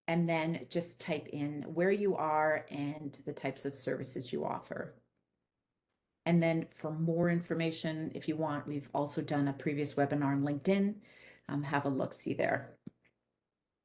And then just type in where you are and the types of services you offer. And then for more information, if you want, we've also done a previous webinar on LinkedIn. Have a look-see there.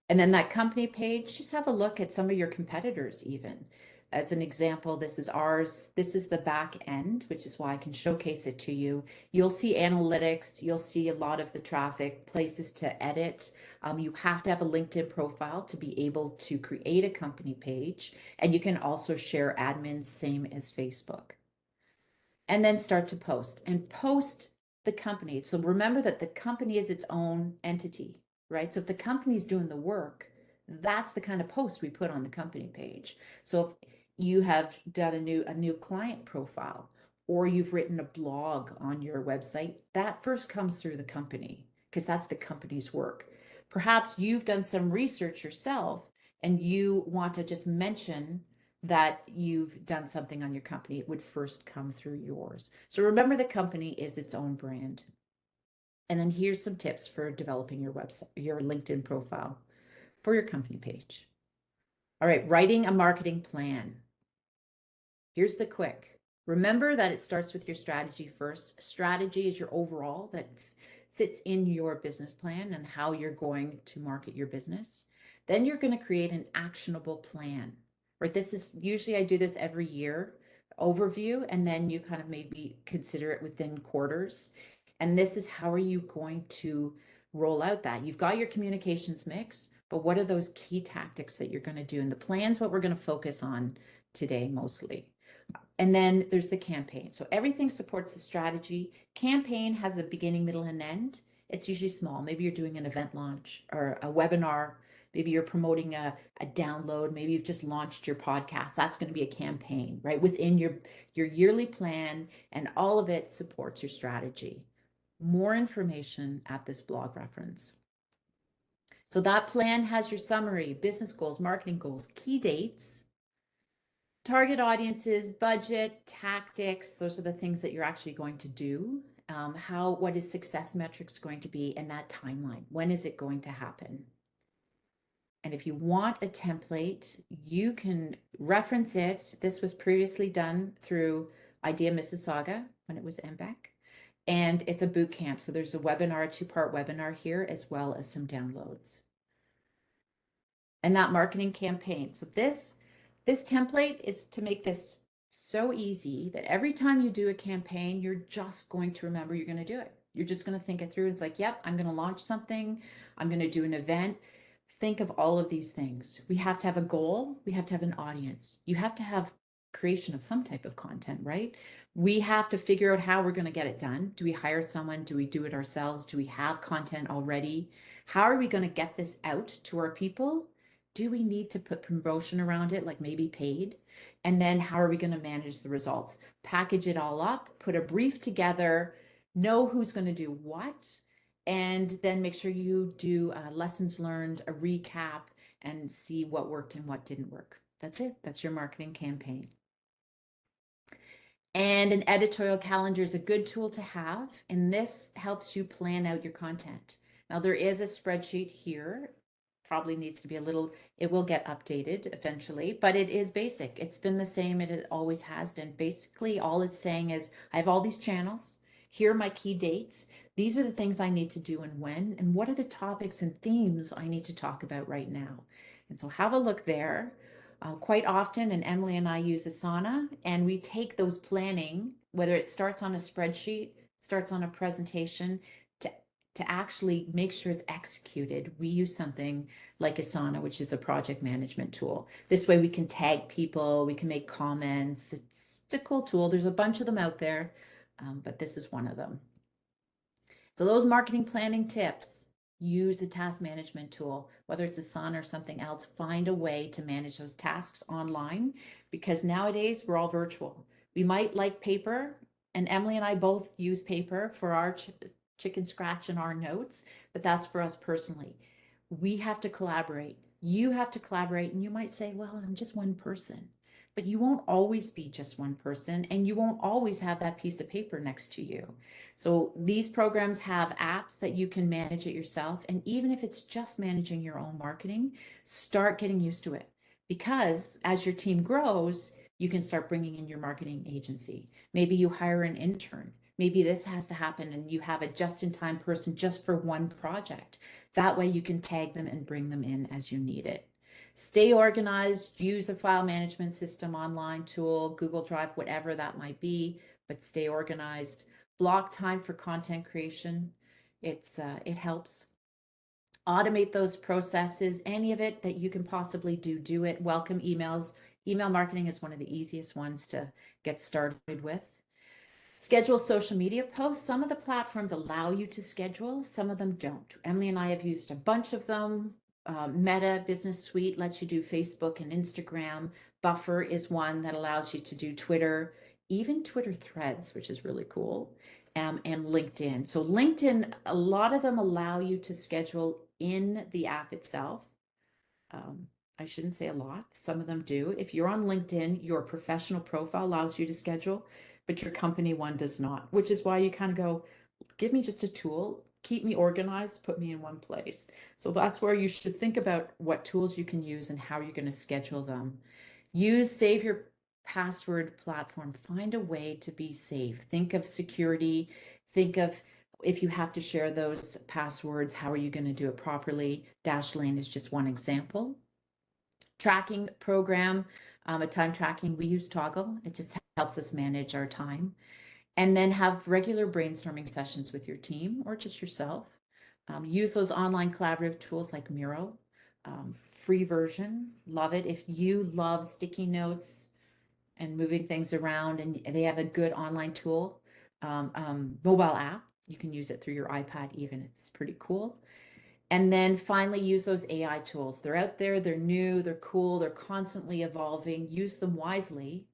And then that company page, just have a look at some of your competitors even. As an example, this is ours. This is the back end, which is why I can showcase it to you. You'll see analytics. You'll see a lot of the traffic, places to edit. You have to have a LinkedIn profile to be able to create a company page. And you can also share admins, same as Facebook. And then start to post and post the company. So remember that the company is its own entity, right? So if the company's doing the work, that's the kind of post we put on the company page. So if you have done a new client profile, or you've written a blog on your website, that first comes through the company because that's the company's work. Perhaps you've done some research yourself and you want to just mention that you've done something on your company, it would first come through yours. So remember, the company is its own brand. And then here's some tips for developing your website, your LinkedIn profile for your company page. All right, writing a marketing plan. Here's the quick. Remember that it starts with your strategy first. Strategy is your overall that sits in your business plan and how you're going to market your business. Then you're going to create an actionable plan, right? This is usually, I do this every year, overview, and then you kind of maybe consider it within quarters. And this is how are you going to roll out that? You've got your communications mix, but what are those key tactics that you're going to do? And the plan's what we're going to focus on today mostly. And then there's the campaign. So everything supports the strategy. Campaign has a beginning, middle, and end. It's usually small. Maybe you're doing an event launch or a webinar. Maybe you're promoting a download. Maybe you've just launched your podcast. That's going to be a campaign, right? Within your yearly plan, and all of it supports your strategy. More information at this blog reference. So that plan has your summary, business goals, marketing goals, key dates, target audiences, budget, tactics. Those are the things that you're actually going to do. What is success metrics going to be, and that timeline? When is it going to happen? And if you want a template, you can reference it. This was previously done through Idea Mississauga when it was MBEC. And it's a boot camp. So there's a webinar, a 2-part webinar here, as well as some downloads. And that marketing campaign. So this template is to make this so easy that every time you do a campaign, you're just going to remember you're going to do it. You're just going to think it through. It's like, yep, I'm going to launch something. I'm going to do an event. Think of all of these things. We have to have a goal. We have to have an audience. You have to have creation of some type of content, right? We have to figure out how we're going to get it done. Do we hire someone? Do we do it ourselves? Do we have content already? How are we going to get this out to our people? Do we need to put promotion around it, like maybe paid? And then how are we going to manage the results? Package it all up, put a brief together, know who's going to do what, and then make sure you do lessons learned, a recap, and see what worked and what didn't work. That's it. That's your marketing campaign. And an editorial calendar is a good tool to have, and this helps you plan out your content. Now, there is a spreadsheet here. Probably needs to be a little, it will get updated eventually, but it is basic. It's been the same, it always has been. Basically, all it's saying is, I have all these channels. Here are my key dates. These are the things I need to do and when, and what are the topics and themes I need to talk about right now. And so have a look there. Quite often, and Emily and I use Asana, and we take those planning, whether it starts on a spreadsheet, starts on a presentation, to actually make sure it's executed. We use something like Asana, which is a project management tool. This way we can tag people, we can make comments. It's a cool tool. There's a bunch of them out there, but this is one of them. So those marketing planning tips, use the task management tool, whether it's Asana or something else. Find a way to manage those tasks online, because nowadays we're all virtual. We might like paper, and Emily and I both use paper for our chicken scratch and our notes, but that's for us personally. We have to collaborate. You have to collaborate, and you might say, well, I'm just one person. but you won't always be just one person, and you won't always have that piece of paper next to you. So these programs have apps that you can manage it yourself. And even if it's just managing your own marketing, start getting used to it. Because as your team grows, you can start bringing in your marketing agency. Maybe you hire an intern. Maybe this has to happen and you have a just-in-time person just for one project. That way you can tag them and bring them in as you need it. Stay organized, use a file management system, online tool, Google Drive, whatever that might be, but stay organized. Block time for content creation. It helps. Automate those processes. Any of it that you can possibly do it. Welcome emails. Email marketing is one of the easiest ones to get started with. Schedule social media posts. Some of the platforms allow you to schedule, some of them don't. Emily and I have used a bunch of them. Meta Business Suite lets you do Facebook and Instagram. Buffer is one that allows you to do Twitter, even Twitter Threads, which is really cool, and LinkedIn. So LinkedIn, a lot of them allow you to schedule in the app itself. I shouldn't say a lot. Some of them do. If you're on LinkedIn, your professional profile allows you to schedule, but your company one does not, which is why you kind of go, give me just a tool, keep me organized, put me in one place. So that's where you should think about what tools you can use and how you're going to schedule them. Use Save Your Password platform. Find a way to be safe. Think of security. Think of if you have to share those passwords, how are you going to do it properly? Dashlane is just one example. Tracking program, a time tracking, we use Toggle. It just helps us manage our time. And then have regular brainstorming sessions with your team or just yourself. Use those online collaborative tools like Miro. Free version, love it. If you love sticky notes and moving things around, and they have a good online tool, mobile app, you can use it through your iPad even. It's pretty cool. And then finally, use those AI tools. They're out there, they're new, they're cool, they're constantly evolving. Use them wisely.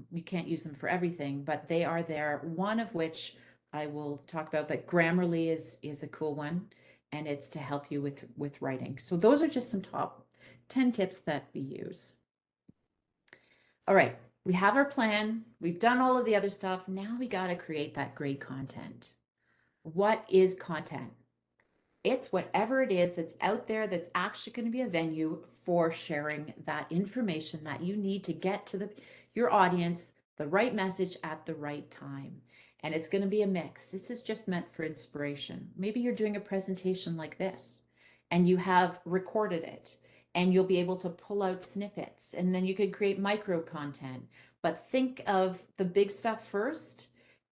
You can't use them for everything, but they are there. One of which I will talk about, but Grammarly is a cool one, and it's to help you with writing. So those are just some top 10 tips that we use. All right, we have our plan. We've done all of the other stuff. Now we got to create that great content. What is content? It's whatever it is that's out there that's actually going to be a venue for sharing that information that you need to get to your audience the right message at the right time. And it's going to be a mix. This is just meant for inspiration. Maybe you're doing a presentation like this and you have recorded it, and you'll be able to pull out snippets, and then you could create micro content. But think of the big stuff first,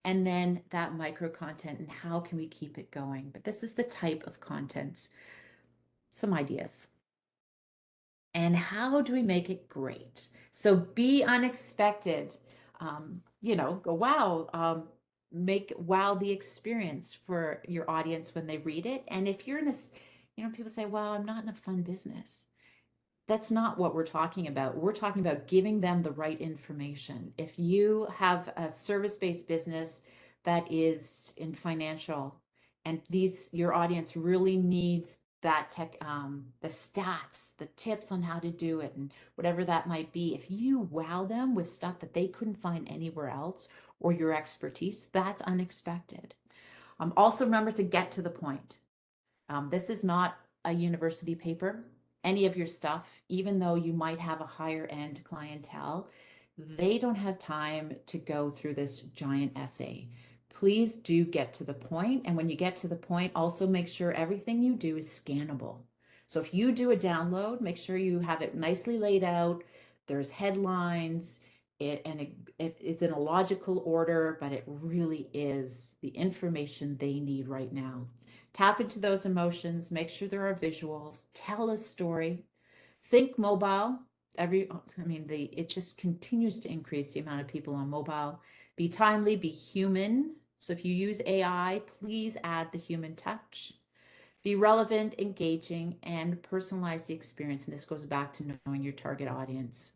and then that micro content, and how can we keep it going? But this is the type of content. Some ideas. And how do we make it great? So be unexpected. Go wow. Make wow the experience for your audience when they read it. And if you're in a, people say, well, I'm not in a fun business. That's not what we're talking about. We're talking about giving them the right information. If you have a service-based business that is in financial, and your audience really needs that tech, the stats, the tips on how to do it, and whatever that might be, if you wow them with stuff that they couldn't find anywhere else, or your expertise, that's unexpected. Also remember to get to the point. This is not a university paper. Any of your stuff, even though you might have a higher end clientele, they don't have time to go through this giant essay. Please do get to the point. And when you get to the point, also make sure everything you do is scannable. So if you do a download, make sure you have it nicely laid out. There's headlines, it's in a logical order, but it really is the information they need right now. Tap into those emotions, make sure there are visuals, tell a story, think mobile. It just continues to increase the amount of people on mobile. Be timely, be human. So if you use AI, please add the human touch. Be relevant, engaging, and personalize the experience. And this goes back to knowing your target audience.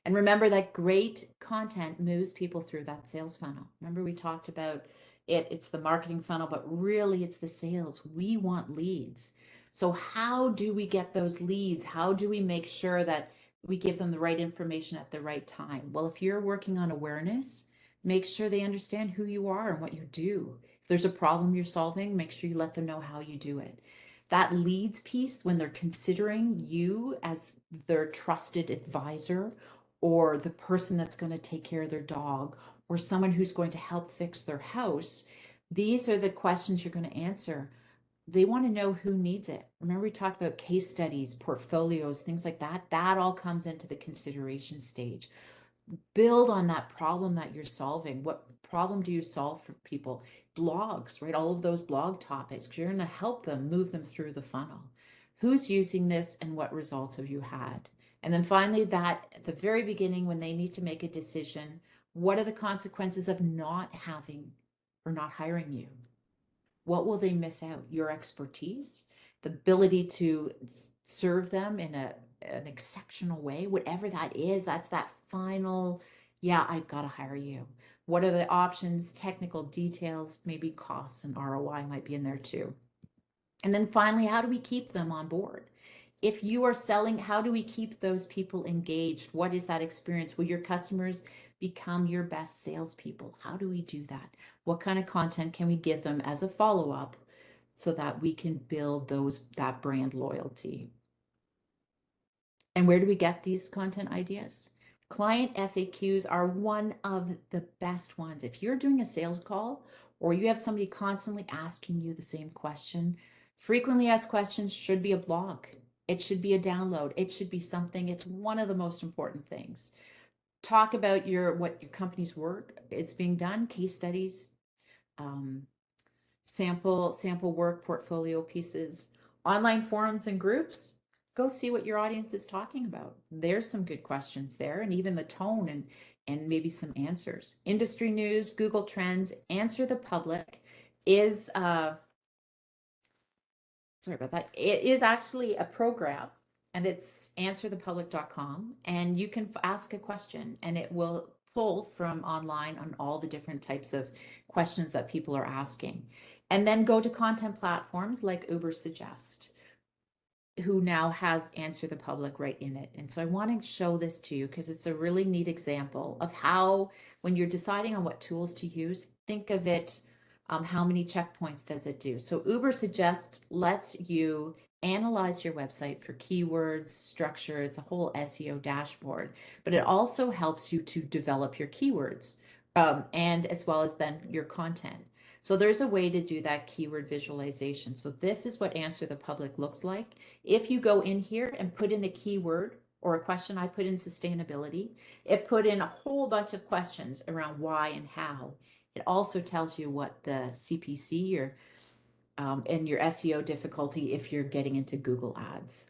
And remember that great content moves people through that sales funnel. Remember we talked about it's the marketing funnel, but really it's the sales. We want leads. So how do we get those leads? How do we make sure that we give them the right information at the right time. Well, if you're working on awareness, make sure they understand who you are and what you do. If there's a problem you're solving, make sure you let them know how you do it. That leads piece, when they're considering you as their trusted advisor or the person that's going to take care of their dog or someone who's going to help fix their house, these are the questions you're going to answer. They want to know who needs it. Remember, we talked about case studies, portfolios, things like that. That all comes into the consideration stage. Build on that problem that you're solving. What problem do you solve for people? Blogs, right? All of those blog topics. You're going to help them move them through the funnel. Who's using this and what results have you had? And then finally, that at the very beginning, when they need to make a decision, what are the consequences of not having or not hiring you? What will they miss out? Your expertise, the ability to serve them in an exceptional way, whatever that is, that's that final, yeah, I've got to hire you. What are the options, technical details, maybe costs and ROI might be in there too. And then finally, how do we keep them on board? If you are selling, how do we keep those people engaged? What is that experience? Will your customers become your best salespeople? How do we do that? What kind of content can we give them as a follow-up so that we can build that brand loyalty? And where do we get these content ideas? Client FAQs are one of the best ones. If you're doing a sales call or you have somebody constantly asking you the same question, frequently asked questions should be a blog. It should be a download. It should be something. It's one of the most important things. Talk about what your company's work is being done, case studies, sample work, portfolio pieces, online forums and groups. Go see what your audience is talking about. There's some good questions there, and even the tone and maybe some answers. Industry news, Google Trends, Answer the Public is sorry about that. It is actually a program, and it's answerthepublic.com, and you can ask a question and it will pull from online on all the different types of questions that people are asking. And then go to content platforms like Ubersuggest, who now has Answer the Public right in it. And so I want to show this to you because it's a really neat example of how, when you're deciding on what tools to use, think of it, how many checkpoints does it do? So Ubersuggest lets you analyze your website for keywords, structure. It's a whole SEO dashboard, but it also helps you to develop your keywords, and as well as then your content. So there's a way to do that keyword visualization. So this is what Answer the Public looks like. If you go in here and put in a keyword or a question, I put in sustainability, it put in a whole bunch of questions around why and how. It also tells you what the CPC or and your SEO difficulty if you're getting into Google Ads.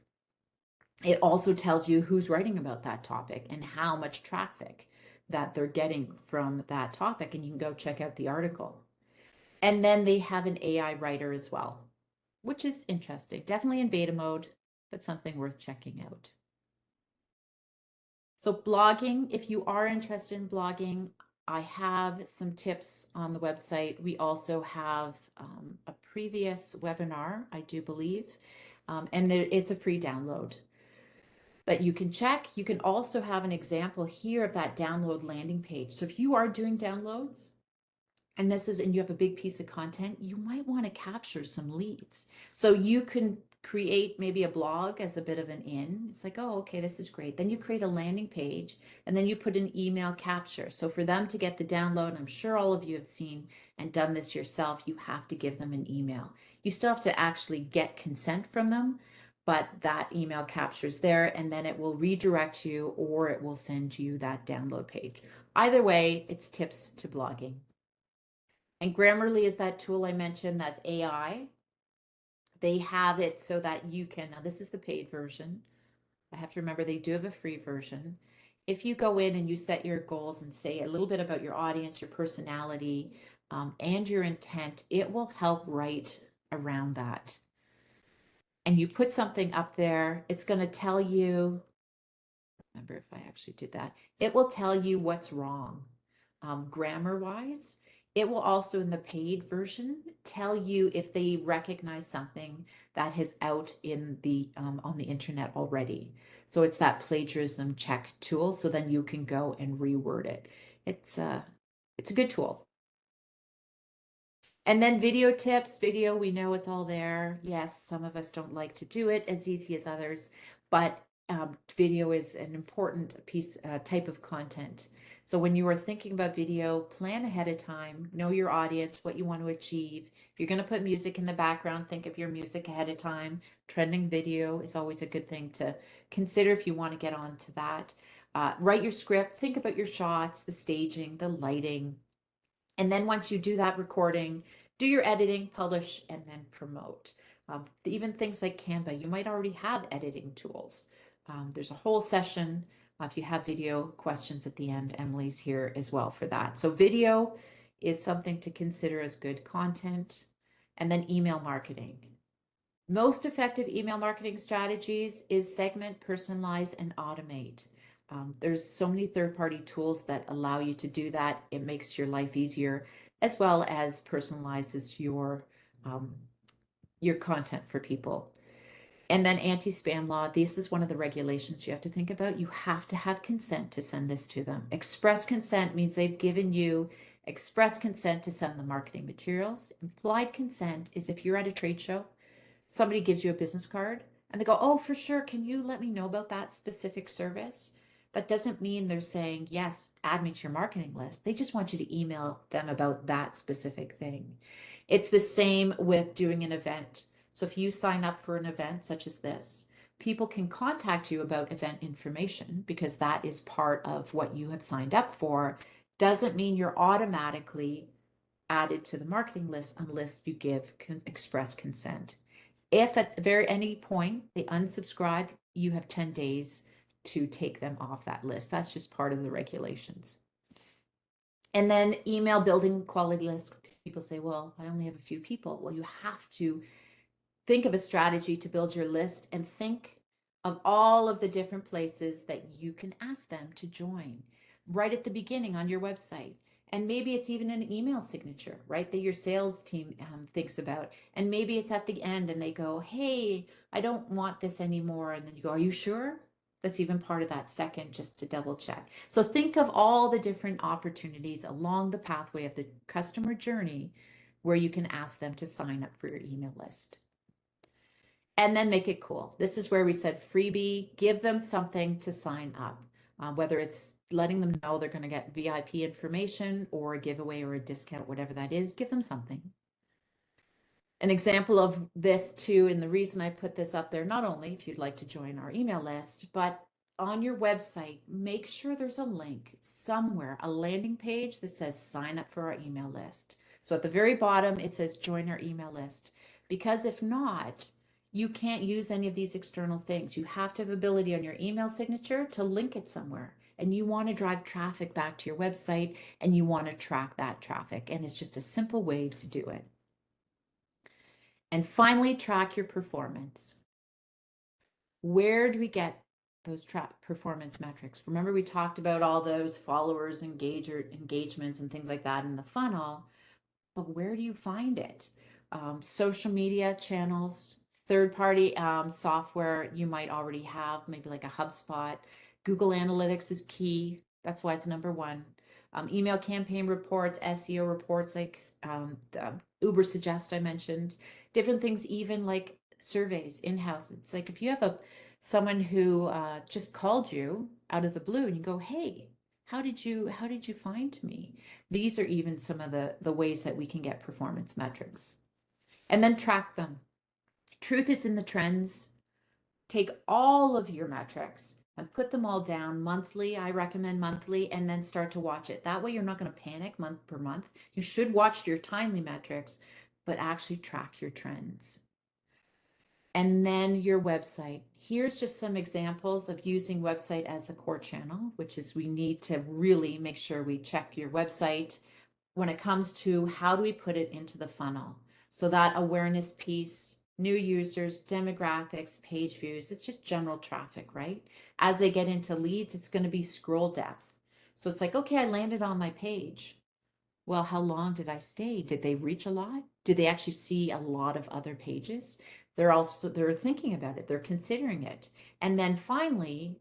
It also tells you who's writing about that topic and how much traffic that they're getting from that topic, and you can go check out the article. And then they have an AI writer as well, which is interesting. Definitely in beta mode, but something worth checking out. So blogging, if you are interested in blogging, I have some tips on the website. We also have a previous webinar, I do believe, and it's a free download that you can check. You can also have an example here of that download landing page. So if you are doing downloads, and you have a big piece of content, you might want to capture some leads. So you can create maybe a blog as a bit of an in. It's like, oh, okay, this is great. Then you create a landing page and then you put an email capture. So for them to get the download, I'm sure all of you have seen and done this yourself, you have to give them an email. You still have to actually get consent from them, but that email captures there, and then it will redirect you or it will send you that download page. Either way, it's tips to blogging. And Grammarly is that tool I mentioned that's AI. They have it so that you can, now this is the paid version. I have to remember they do have a free version. If you go in and you set your goals and say a little bit about your audience, your personality, and your intent, it will help write around that. And you put something up there, it's going to tell you, remember if I actually did that, it will tell you what's wrong grammar wise. It will also, in the paid version, tell you if they recognize something that is out in the on the internet already. So it's that plagiarism check tool. So then you can go and reword it. It's a good tool. And then video tips, video, we know it's all there. Yes, some of us don't like to do it as easy as others, but video is an important type of content. So when you are thinking about video, plan ahead of time, know your audience, what you want to achieve. If you're going to put music in the background, think of your music ahead of time. Trending video is always a good thing to consider if you want to get onto that. Write your script, think about your shots, the staging, the lighting, and then once you do that recording, do your editing, publish, and then promote. Even things like Canva, you might already have editing tools. There's a whole session. If you have video questions at the end, Emily's here as well for that. So video is something to consider as good content. And then email marketing. Most effective email marketing strategies is segment, personalize, and automate. There's so many third-party tools that allow you to do that. It makes your life easier, as well as personalizes your content for people. And then anti-spam law. This is one of the regulations you have to think about. You have to have consent to send this to them. Express consent means they've given you express consent to send the marketing materials. Implied consent is if you're at a trade show, somebody gives you a business card and they go, oh, for sure, can you let me know about that specific service? That doesn't mean they're saying, yes, add me to your marketing list. They just want you to email them about that specific thing. It's the same with doing an event. So if you sign up for an event such as this, people can contact you about event information because that is part of what you have signed up for. Doesn't mean you're automatically added to the marketing list unless you give express consent. If at the very any point they unsubscribe, you have 10 days to take them off that list. That's just part of the regulations. And then email building quality lists. People say, well, I only have a few people. Well, you have to think of a strategy to build your list and think of all of the different places that you can ask them to join right at the beginning on your website. And maybe it's even an email signature, right, that your sales team thinks about. And maybe it's at the end and they go, hey, I don't want this anymore. And then you go, are you sure? That's even part of that second, just to double check. So think of all the different opportunities along the pathway of the customer journey where you can ask them to sign up for your email list. And then make it cool. This is where we said freebie, give them something to sign up. Whether it's letting them know they're going to get VIP information or a giveaway or a discount, whatever that is, give them something. An example of this too, and the reason I put this up there, not only if you'd like to join our email list, but on your website, make sure there's a link somewhere, a landing page that says sign up for our email list. So at the very bottom, it says join our email list. Because if not, you can't use any of these external things. You have to have ability on your email signature to link it somewhere. And you want to drive traffic back to your website and you want to track that traffic. And it's just a simple way to do it. And finally, track your performance. Where do we get those performance metrics? Remember, we talked about all those followers, engagements, and things like that in the funnel. But where do you find it? Social media channels, third-party software you might already have, maybe like a HubSpot. Google Analytics is key. That's why it's number one. Email campaign reports, SEO reports like the Ubersuggest I mentioned, different things, even like surveys in-house. It's like if you have someone who just called you out of the blue and you go, hey, how did you find me? These are even some of the ways that we can get performance metrics. And then track them. Truth is in the trends. Take all of your metrics and put them all down monthly. I recommend monthly, and then start to watch it. That way you're not going to panic month per month. You should watch your timely metrics, but actually track your trends. And then your website. Here's just some examples of using website as the core channel, which is we need to really make sure we check your website when it comes to how do we put it into the funnel. So that awareness piece, new users, demographics, page views, it's just general traffic, right? As they get into leads, it's going to be scroll depth. So it's like, okay, I landed on my page. Well, how long did I stay? Did they reach a lot? Did they actually see a lot of other pages? They're thinking about it, they're considering it. And then finally,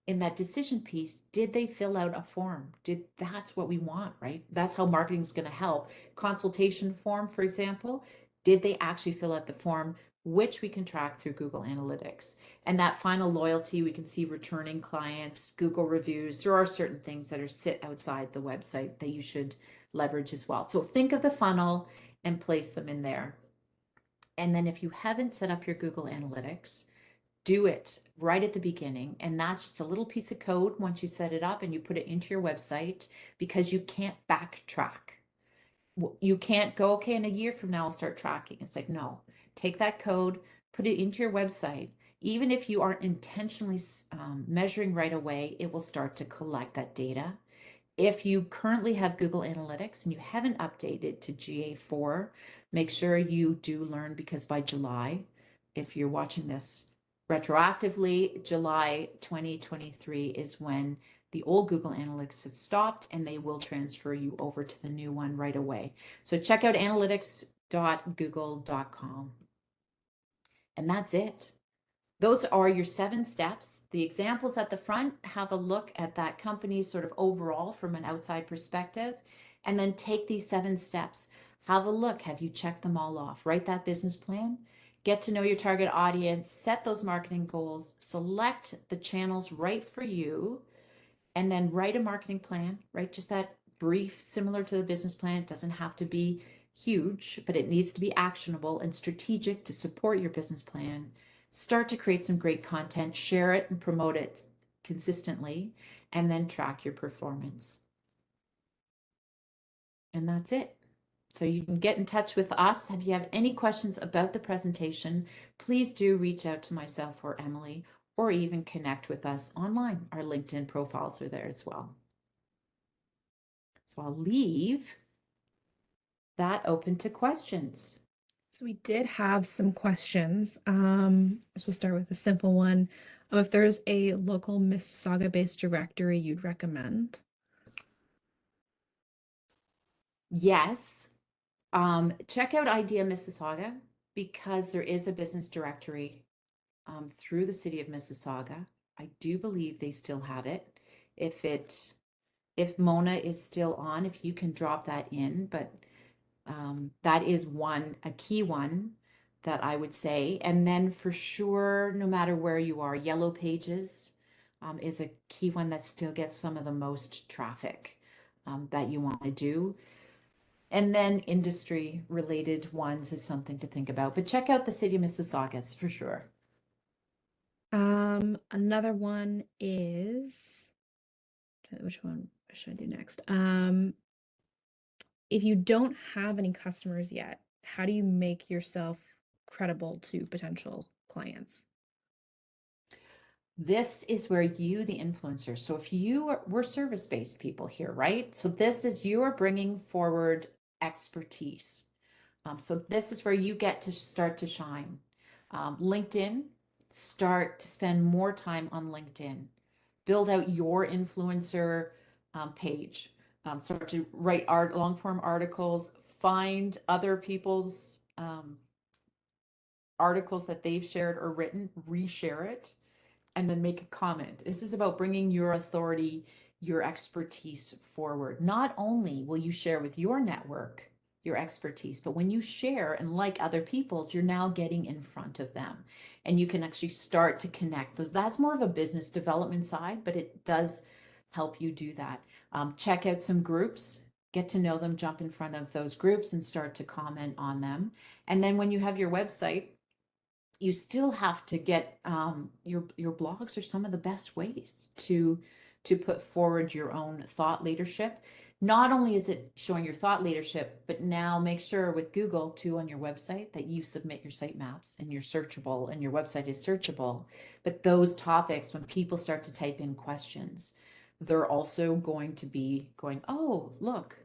in that decision piece, did they fill out a form? That's what we want, right? That's how marketing is going to help. Consultation form, for example, did they actually fill out the form, which we can track through Google Analytics? And that final loyalty, we can see returning clients, Google reviews. There are certain things that are sit outside the website that you should leverage as well. So think of the funnel and place them in there. And then if you haven't set up your Google Analytics, do it right at the beginning. And that's just a little piece of code once you set it up and you put it into your website, because you can't backtrack. You can't go, okay, in a year from now, I'll start tracking. It's like, no, take that code, put it into your website. Even if you aren't intentionally measuring right away, it will start to collect that data. If you currently have Google Analytics and you haven't updated to GA4, make sure you do learn, because by July, if you're watching this retroactively, July 2023 is when the old Google Analytics has stopped, and they will transfer you over to the new one right away. So check out analytics.google.com. And that's it. Those are your 7 steps. The examples at the front, have a look at that company sort of overall from an outside perspective, and then take these 7 steps. Have a look. Have you checked them all off? Write that business plan. Get to know your target audience. Set those marketing goals. Select the channels right for you, and then write a marketing plan, right? Just that brief, similar to the business plan. It doesn't have to be huge, but it needs to be actionable and strategic to support your business plan. Start to create some great content, share it and promote it consistently, and then track your performance. And that's it. So you can get in touch with us. If you have any questions about the presentation, please do reach out to myself or Emily, or even connect with us online. Our LinkedIn profiles are there as well. So I'll leave that open to questions. So we did have some questions. So we'll start with a simple one. If there's a local Mississauga-based directory you'd recommend. Yes. Check out Idea Mississauga, because there is a business directory through the city of Mississauga. I do believe they still have it. If Mona is still on, if you can drop that in, but that is a key one that I would say. And then for sure, no matter where you are, Yellow Pages is a key one that still gets some of the most traffic that you want to do. And then industry related ones is something to think about. But check out the City of Mississaugas for sure. Another one is, which one should I do next? If you don't have any customers yet, how do you make yourself credible to potential clients? This is where you, the influencer, so if we're service-based people here, right? So this is, you are bringing forward expertise. So this is where you get to start to shine. LinkedIn, start to spend more time on LinkedIn. Build out your influencer page. Start to write long form articles. Find other people's articles that they've shared or written, reshare it, and then make a comment. This is about bringing your authority, your expertise forward. Not only will you share with your network your expertise, but when you share and like other people's, you're now getting in front of them, and you can actually start to connect those. That's more of a business development side, but it does help you do that. Check out some groups, get to know them, jump in front of those groups and start to comment on them. And then when you have your website, you still have to get your blogs are some of the best ways to put forward your own thought leadership. Not only is it showing your thought leadership, but now make sure with Google too on your website that you submit your sitemaps and you're searchable and your website is searchable. But those topics, when people start to type in questions, they're also going to be going, oh, look,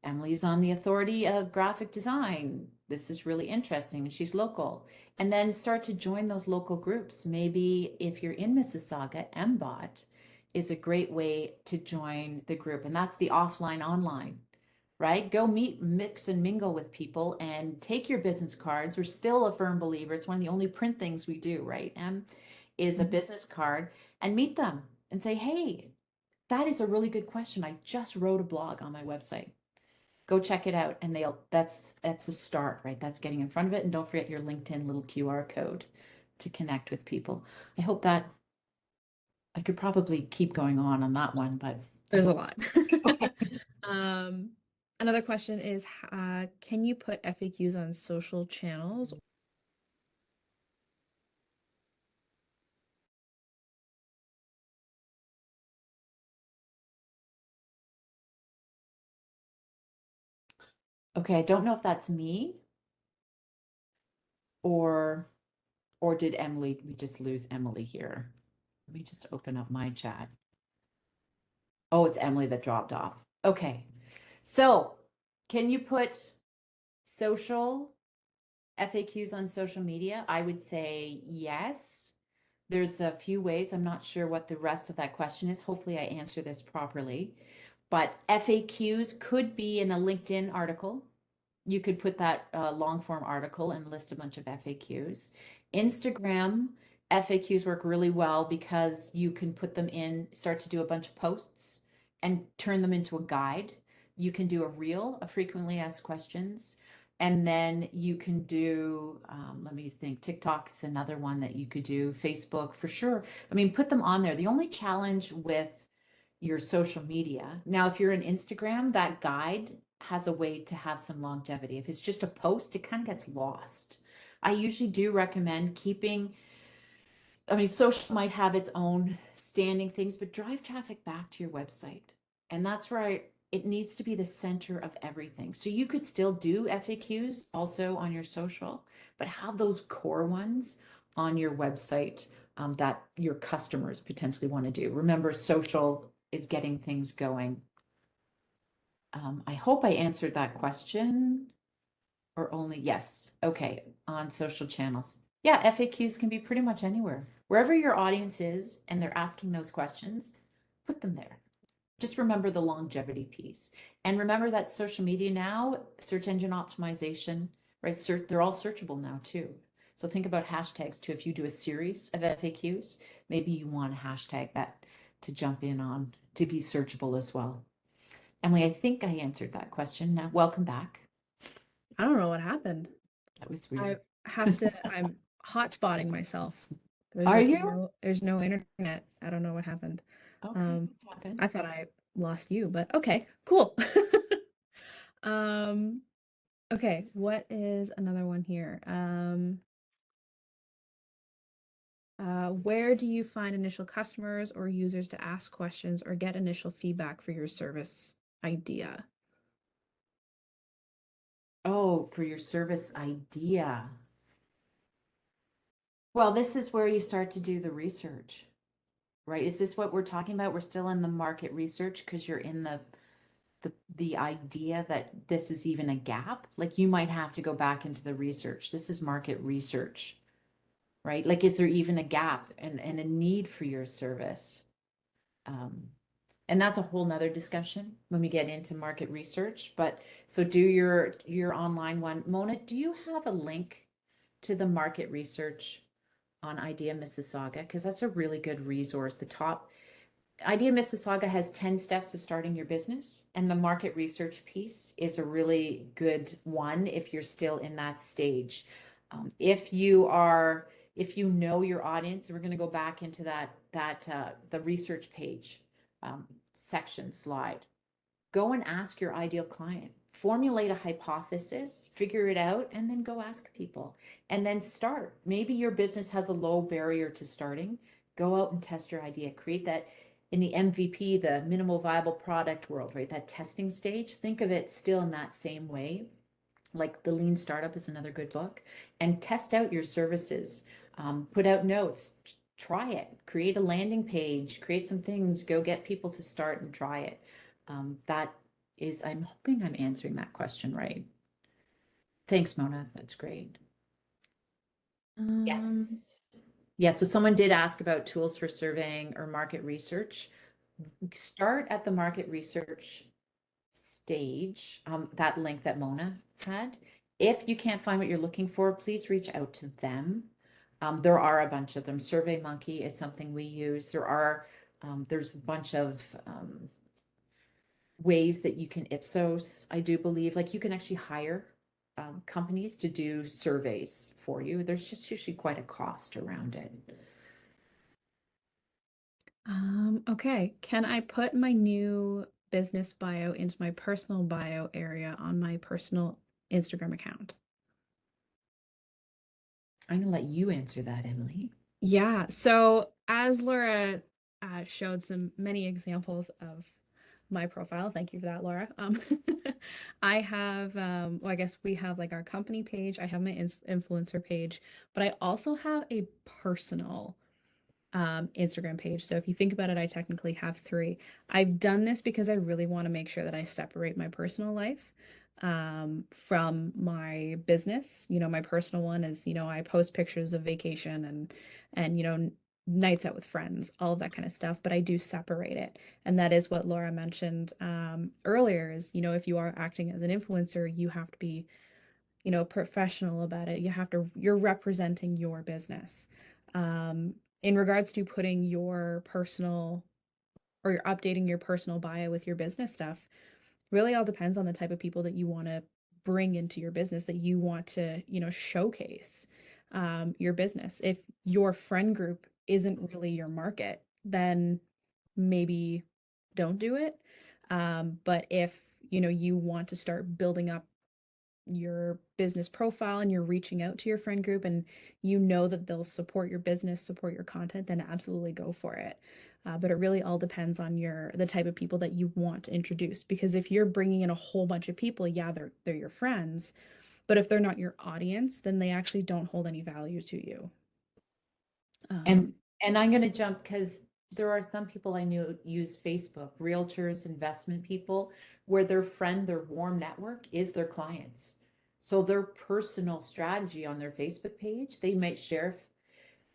Emily's on the authority of graphic design. This is really interesting, and she's local. And then start to join those local groups. Maybe if you're in Mississauga, MBOT is a great way to join the group, and that's the offline online. right? Go meet, mix and mingle with people and take your business cards. We're still a firm believer. It's one of the only print things we do, right? Is a Mhm. business card and meet them and say, hey, that is a really good question. I just wrote a blog on my website. Go check it out. And that's a start, right? That's getting in front of it. And don't forget your LinkedIn little QR code to connect with people. I hope that I could probably keep going on that one, but I There's a hope lot. okay. Um, Another question is, can you put FAQs on social channels? Okay, I don't know if that's me or did Emily, we just lose Emily here? Let me just open up my chat. Oh, it's Emily that dropped off. Okay. So, can you put social FAQs on social media? I would say yes. There's a few ways. I'm not sure what the rest of that question is. Hopefully, I answer this properly. But FAQs could be in a LinkedIn article. You could put that long form article and list a bunch of FAQs. Instagram FAQs work really well because you can put them in, start to do a bunch of posts and turn them into a guide. You can do a reel of frequently asked questions. And then you can do, let me think, TikTok is another one that you could do, Facebook for sure. I mean, put them on there. The only challenge with your social media. Now, if you're in Instagram, that guide has a way to have some longevity. If it's just a post, it kind of gets lost. I usually do recommend keeping, I mean, social might have its own standing things, but drive traffic back to your website. And that's where it needs to be the center of everything. So you could still do FAQs also on your social, but have those core ones on your website that your customers potentially want to do. Remember, social is getting things going. I hope I answered that question or only yes. Okay, on social channels. Yeah, FAQs can be pretty much anywhere. Wherever your audience is and they're asking those questions, put them there. Just remember the longevity piece. And remember that social media now, search engine optimization, right? They're all searchable now too. So think about hashtags too. If you do a series of FAQs, maybe you want to hashtag that to jump in on to be searchable as well. Emily, I think I answered that question. Now, welcome back. I don't know what happened. That was I weird. I'm hotspotting myself. Are you? There's no internet. I don't know what happened. Okay, Um, what happened? I thought I lost you, but okay, cool. Um, okay, what is another one here? Where do you find initial customers or users to ask questions or get initial feedback for your service idea? Oh, for your service idea. Well, this is where you start to do the research, right? Is this what we're talking about? We're still in the market research because you're in the idea that this is even a gap. Like you might have to go back into the research. This is market research, right? Like, is there even a gap and a need for your service? Um, and that's a whole nother discussion when we get into market research. But so do your online one. Mona, do you have a link to the market research on Idea Mississauga? Because that's a really good resource. The top Idea Mississauga has 10 steps to starting your business, and the market research piece is a really good one if you're still in that stage. If you know your audience, we're going to go back into the research page section slide. Go and ask your ideal client. Formulate a hypothesis, figure it out, and then go ask people. And then start. Maybe your business has a low barrier to starting. Go out and test your idea. Create that in the MVP, the minimal viable product world, right? That testing stage. Think of it still in that same way. Like the Lean Startup is another good book. And test out your services. Put out notes. Try it. Create a landing page. Create some things. Go get people to start and try it. That is, I'm hoping I'm answering that question right. Thanks, Mona. That's great. Um, Yes. Yeah, so someone did ask about tools for surveying or market research. Start at the market research stage, that link that Mona had. If you can't find what you're looking for, please reach out to them. There are a bunch of them. SurveyMonkey is something we use. There's a bunch of ways that you can Ipsos, I do believe, like you can actually hire companies to do surveys for you. There's just usually quite a cost around it. Okay. Can I put my new business bio into my personal bio area on my personal Instagram account? I'm gonna let you answer that, Emily. Yeah. So as Laura showed some many examples of my profile, thank you for that, Laura. I have, well, I guess we have like our company page. I have my influencer page, but I also have a personal Instagram page. So if you think about it, I technically have three. I've done this because I really want to make sure that I separate my personal life from my business. You know, my personal one is, you know, I post pictures of vacation and you know, nights out with friends, all of that kind of stuff, but I do separate it. And that is what Laura mentioned earlier is, you know, if you are acting as an influencer, you have to be, you know, professional about it. You're representing your business. In regards to putting your personal or you're updating your personal bio with your business stuff, really all depends on the type of people that you want to bring into your business that you want to, you know, showcase your business. If your friend group isn't really your market, then maybe don't do it. But if, you know, you want to start building up your business profile and you're reaching out to your friend group and you know that they'll support your business, support your content, then absolutely go for it. But it really all depends on the type of people that you want to introduce. Because if you're bringing in a whole bunch of people, yeah, they're your friends, but if they're not your audience, then they actually don't hold any value to you. And and I'm gonna jump because there are some people I knew use Facebook, realtors, investment people, where their friend, their warm network is their clients. So their personal strategy on their Facebook page, they might share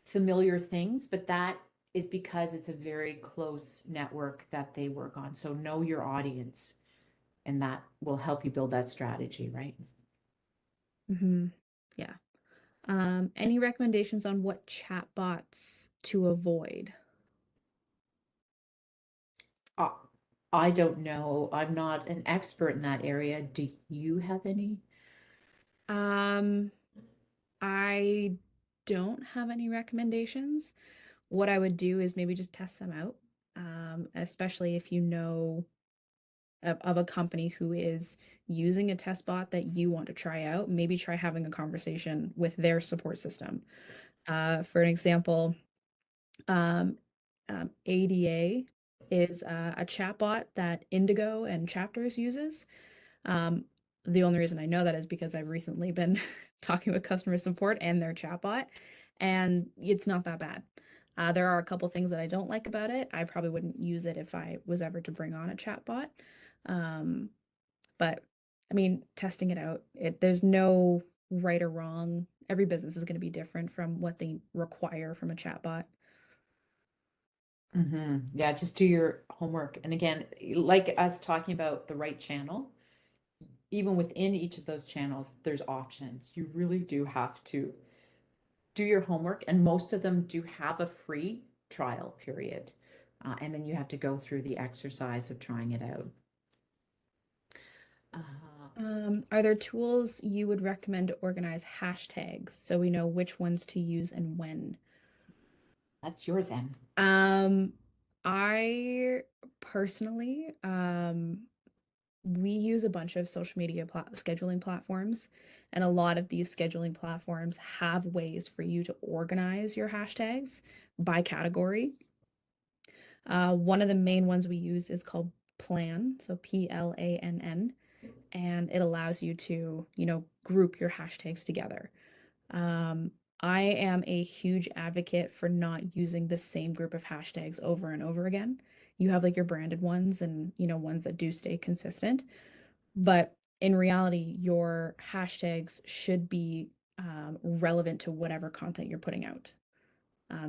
familiar things, but that is because it's a very close network that they work on. So know your audience, and that will help you build that strategy, right? Yeah. Any recommendations on what chatbots to avoid? Uh, I don't know. I'm not an expert in that area. Do you have any? Um, I don't have any recommendations. What I would do is maybe just test them out, especially if you know of a company who is using a test bot that you want to try out. Maybe try having a conversation with their support system. For an example, um, ADA is a chatbot that Indigo and Chapters uses. Um, the only reason I know that is because I've recently been talking with customer support and their chatbot, and it's not that bad. There are a couple things that I don't like about it. I probably wouldn't use it if I was ever to bring on a chatbot. Um, but I mean, testing it out, there's no right or wrong. Every business is going to be different from what they require from a chatbot. Yeah, just do your homework. And again, like us talking about the right channel, even within each of those channels, there's options. You really do have to do your homework, and most of them do have a free trial period. And then you have to go through the exercise of trying it out. Are there tools you would recommend to organize hashtags so we know which ones to use and when? That's yours, Em. Um, I personally, we use a bunch of social media scheduling platforms, and a lot of these scheduling platforms have ways for you to organize your hashtags by category. One of the main ones we use is called Plan, so Plann, and it allows you to, you know, group your hashtags together. Um, I am a huge advocate for not using the same group of hashtags over and over again. You have like your branded ones and, you know, ones that do stay consistent. But in reality, your hashtags should be relevant to whatever content you're putting out.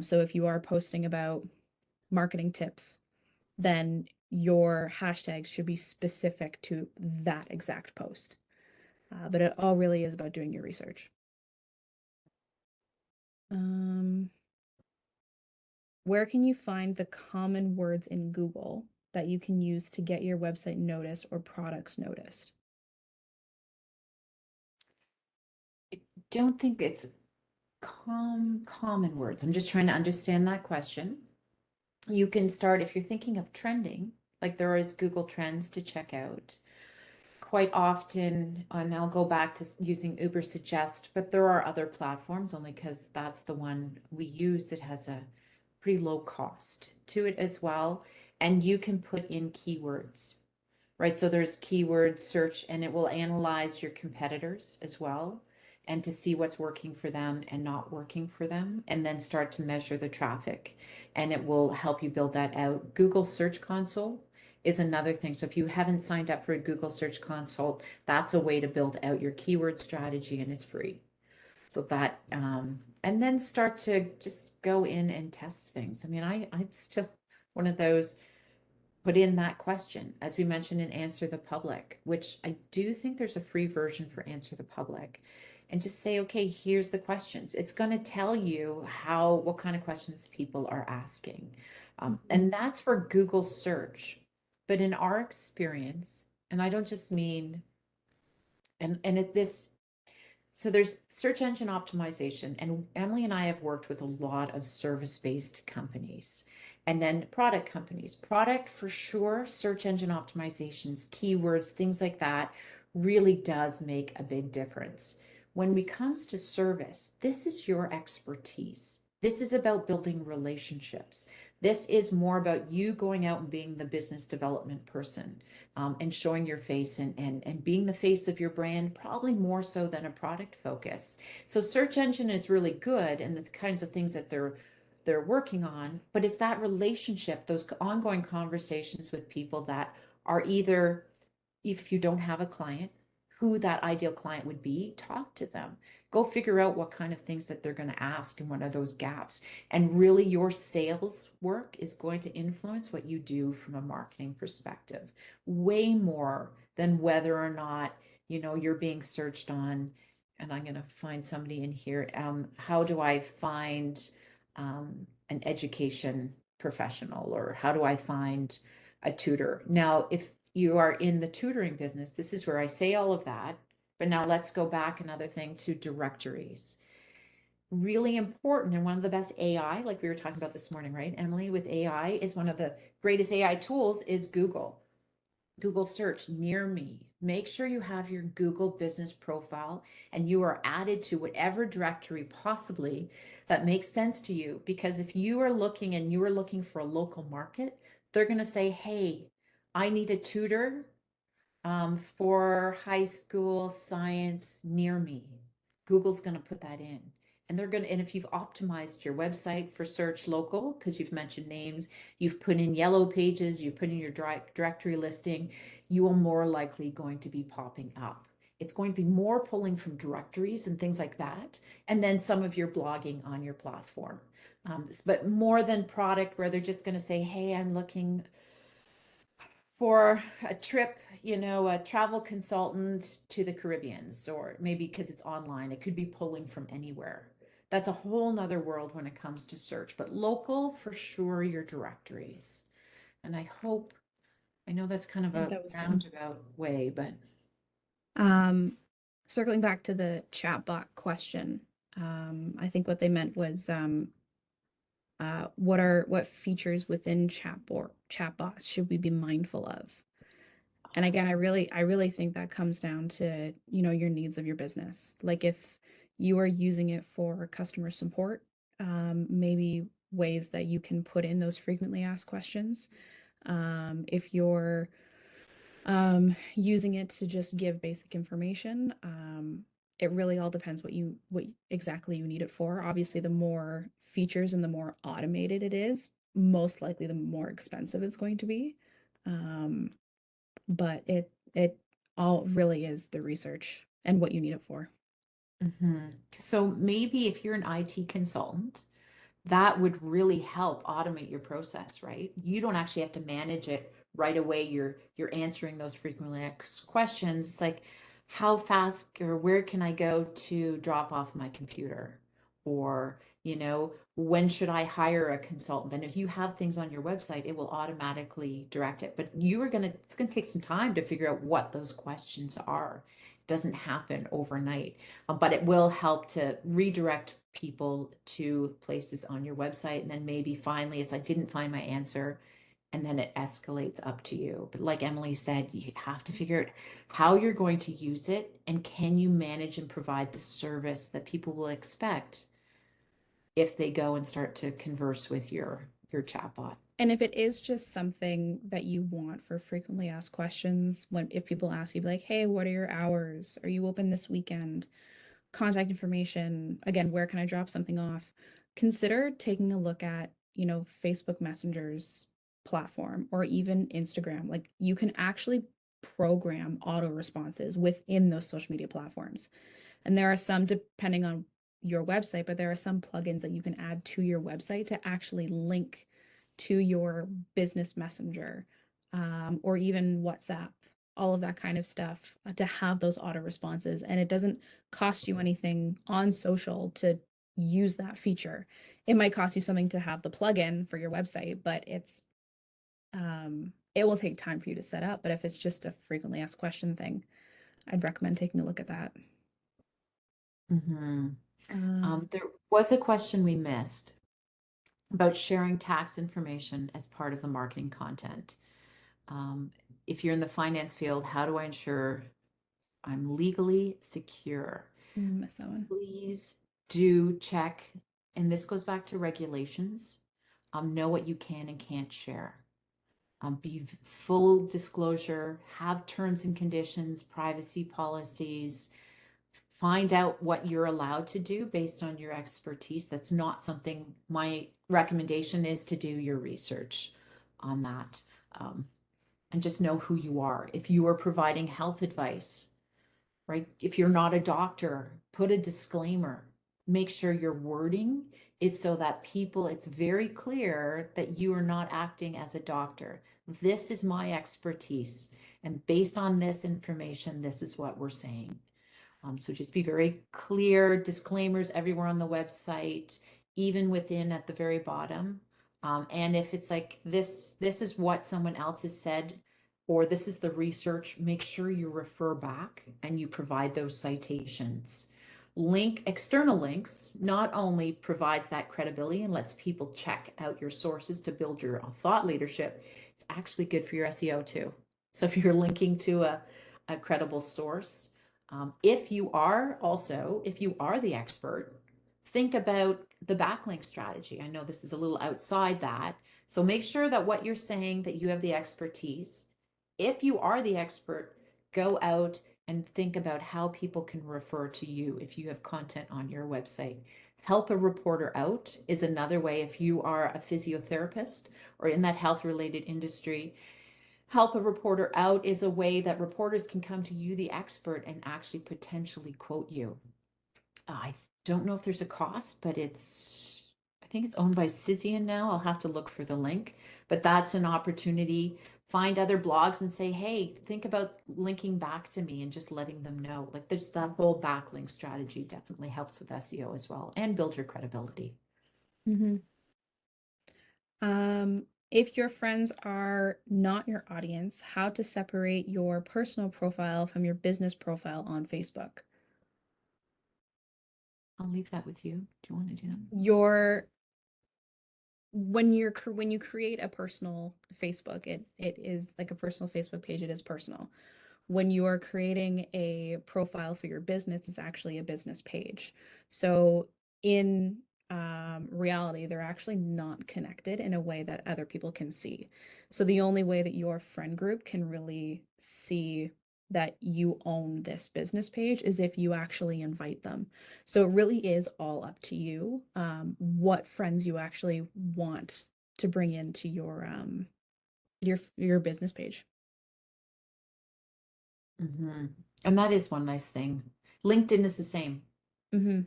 So if you are posting about marketing tips, then your hashtags should be specific to that exact post. But it all really is about doing your research. Where can you find the common words in Google that you can use to get your website noticed or products noticed? I don't think it's common words. I'm just trying to understand that question. You can start if you're thinking of trending, like there is Google Trends to check out. Quite often, and I'll go back to using Ubersuggest, but there are other platforms only because that's the one we use. It has a pretty low cost to it as well. And you can put in keywords, right? So there's keyword search and it will analyze your competitors as well and to see what's working for them and not working for them, and then start to measure the traffic. And it will help you build that out. Google Search Console is another thing. So if you haven't signed up for a Google Search Console, that's a way to build out your keyword strategy, and it's free. So that, and then start to just go in and test things. I mean, I'm still one of those, put in that question, as we mentioned in Answer the Public, which I do think there's a free version for Answer the Public, and just say, okay, here's the questions. It's going to tell you what kind of questions people are asking. And that's for Google search. But in our experience, and I don't just mean, so there's search engine optimization, and Emily and I have worked with a lot of service-based companies and then product companies. Product for sure, search engine optimizations, keywords, things like that really does make a big difference. When it comes to service, this is your expertise. This is about building relationships. This is more about you going out and being the business development person, and showing your face and being the face of your brand, probably more so than a product focus. So search engine is really good and the kinds of things that they're working on, but it's that relationship, those ongoing conversations with people that are either, if you don't have a client, who that ideal client would be, talk to them. Go figure out what kind of things that they're going to ask and what are those gaps. And really your sales work is going to influence what you do from a marketing perspective, way more than whether or not, you're being searched on. And I'm going to find somebody in here. How do I find an education professional, or how do I find a tutor? Now, if you are in the tutoring business, this is where I say all of that. But now let's go back, another thing, to directories. Really important, and one of the best AI, like we were talking about this morning, right, Emily, with AI, is one of the greatest AI tools is Google search near me. Make sure you have your Google business profile and you are added to whatever directory possibly that makes sense to you. Because if you are looking and you are looking for a local market, they're going to say, hey, I need a tutor for high school science near me. Google's going to put that in. And if you've optimized your website for search local, because you've mentioned names, you've put in yellow pages, you put in your directory listing, you are more likely going to be popping up. It's going to be more pulling from directories and things like that. And then some of your blogging on your platform. But more than product, where they're just going to say, hey, I'm looking for a trip, a travel consultant to the Caribbeans, or maybe because it's online, it could be pulling from anywhere. That's a whole nother world when it comes to search, but local, for sure, your directories. And I know that's kind of a That was good. roundabout way, but Circling back to the chatbot question, I think what they meant was what features within chatbots should we be mindful of? And again, I really think that comes down to, your needs of your business. Like if you are using it for customer support, maybe ways that you can put in those frequently asked questions. If you're using it to just give basic information, it really all depends what exactly you need it for. Obviously, the more features and the more automated it is, most likely the more expensive it's going to be. But it all really is the research and what you need it for. So maybe if you're an IT consultant, that would really help automate your process, right? You don't actually have to manage it right away you're answering those frequently asked questions. It's like, how fast or where can I go to drop off my computer? Or, when should I hire a consultant? And if you have things on your website, it will automatically direct it. But it's gonna take some time to figure out what those questions are. It doesn't happen overnight, but it will help to redirect people to places on your website. And then maybe finally, as I didn't find my answer, and then it escalates up to you. But like Emily said, you have to figure out how you're going to use it, and can you manage and provide the service that people will expect if they go and start to converse with your chatbot. And if it is just something that you want for frequently asked questions, if people ask you, like, hey, what are your hours? Are you open this weekend? Contact information. Again, where can I drop something off? Consider taking a look at, Facebook Messenger's platform, or even Instagram. Like, you can actually program auto responses within those social media platforms. And there are some, depending on your website, but there are some plugins that you can add to your website to actually link to your business messenger, or even WhatsApp, all of that kind of stuff, to have those auto responses. And it doesn't cost you anything on social to use that feature. It might cost you something to have the plugin for your website, but it will take time for you to set up. But if it's just a frequently asked question thing, I'd recommend taking a look at that. Mm-hmm. There was a question we missed about sharing tax information as part of the marketing content. If you're in the finance field, how do I ensure I'm legally secure? Missed that one. Please do check, and this goes back to regulations. Know what you can and can't share. Be full disclosure, have terms and conditions, privacy policies. Find out what you're allowed to do based on your expertise. That's not something, my recommendation is to do your research on that. And just know who you are. If you are providing health advice, right? If you're not a doctor, put a disclaimer. Make sure your wording is so that it's very clear that you are not acting as a doctor. This is my expertise. And based on this information, this is what we're saying. So just be very clear, disclaimers everywhere on the website, even within at the very bottom. And if it's like this is what someone else has said, or this is the research, make sure you refer back and you provide those citations. External links not only provides that credibility and lets people check out your sources to build your thought leadership, it's actually good for your SEO too. So if you're linking to a credible source, if you are the expert, think about the backlink strategy. I know this is a little outside that. So make sure that what you're saying, that you have the expertise. If you are the expert, go out and think about how people can refer to you if you have content on your website. Help a reporter out is another way. If you are a physiotherapist or in that health related industry, help a reporter out is a way that reporters can come to you, the expert, and actually potentially quote you. I don't know if there's a cost, but I think it's owned by Cision now. I'll have to look for the link, but that's an opportunity. Find other blogs and say, hey, think about linking back to me, and just letting them know. Like, there's that whole backlink strategy definitely helps with SEO as well, and build your credibility. Mm-hmm. If your friends are not your audience, how to separate your personal profile from your business profile on Facebook? I'll leave that with you. Do you want to do that? When you create a personal Facebook, it is like a personal Facebook page. It is personal. When you are creating a profile for your business, it's actually a business page. So in reality, they're actually not connected in a way that other people can see. So the only way that your friend group can really see that you own this business page is if you actually invite them. So it really is all up to you, what friends you actually want to bring into your business page. Mm-hmm. And that is one nice thing. LinkedIn is the same. Mm-hmm.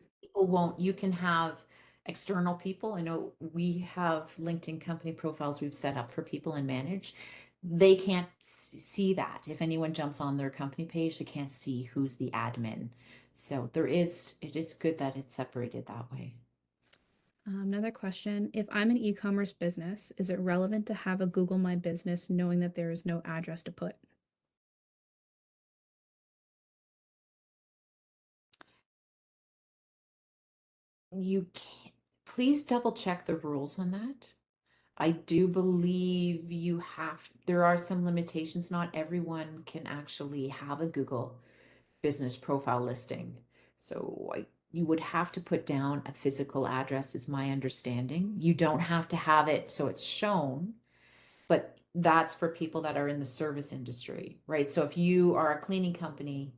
You can have external people. I know we have LinkedIn company profiles we've set up for people and manage. they can't see that. If anyone jumps on their company page, they can't see who's the admin. So it is good that it's separated that way. Another question. If I'm an e-commerce business, is it relevant to have a Google My Business knowing that there is no address to put? You can't, please double check the rules on that. I do believe there are some limitations. Not everyone can actually have a Google business profile listing. So you would have to put down a physical address, is my understanding. You don't have to have it so it's shown, but that's for people that are in the service industry, right? So if you are a cleaning company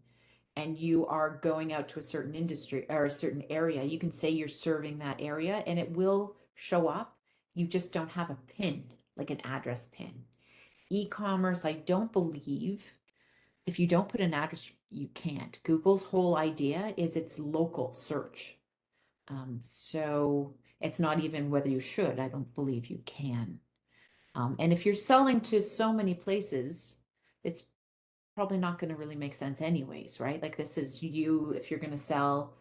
and you are going out to a certain industry or a certain area, you can say you're serving that area and it will show up. You just don't have a pin, like an address pin. E-commerce, I don't believe if you don't put an address, you can't. Google's whole idea is it's local search. So it's not even whether you should, I don't believe you can. And if you're selling to so many places, it's probably not going to really make sense anyways, right? Like this is you, if you're going to sell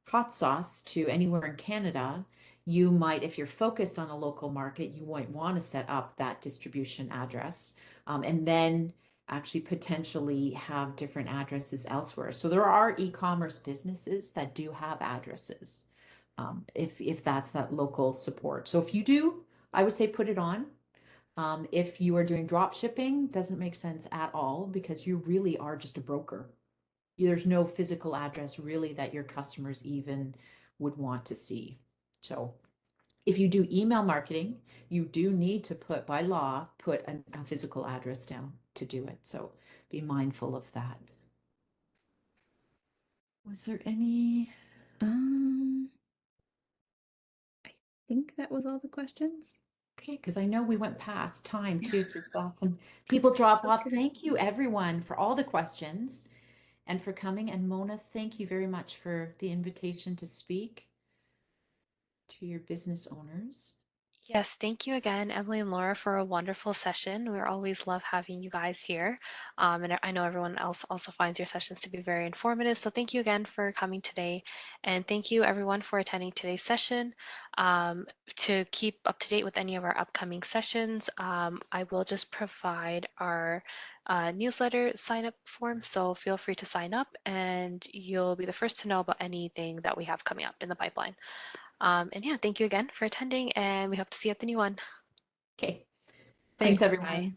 hot sauce to anywhere in Canada, you might, if you're focused on a local market, you might want to set up that distribution address and then actually potentially have different addresses elsewhere. So there are e-commerce businesses that do have addresses if that's that local support. So if you do, I would say put it on. If you are doing drop shipping, doesn't make sense at all because you really are just a broker. There's no physical address really that your customers even would want to see. So if you do email marketing, you do need to put, by law, put a physical address down to do it. So be mindful of that. Was there any? Um, I think that was all the questions. Okay, because I know we went past time too, so we saw some people drop off. Okay. Thank you everyone for all the questions and for coming. And Mona, thank you very much for the invitation to speak to your business owners. Yes, thank you again, Emily and Laura, for a wonderful session. We always love having you guys here. And I know everyone else also finds your sessions to be very informative. So thank you again for coming today. And thank you everyone for attending today's session. To keep up to date with any of our upcoming sessions, I will just provide our newsletter sign up form. So feel free to sign up and you'll be the first to know about anything that we have coming up in the pipeline. And yeah, thank you again for attending, and we hope to see you at the new one. Okay. Okay, Thanks, everyone. bye.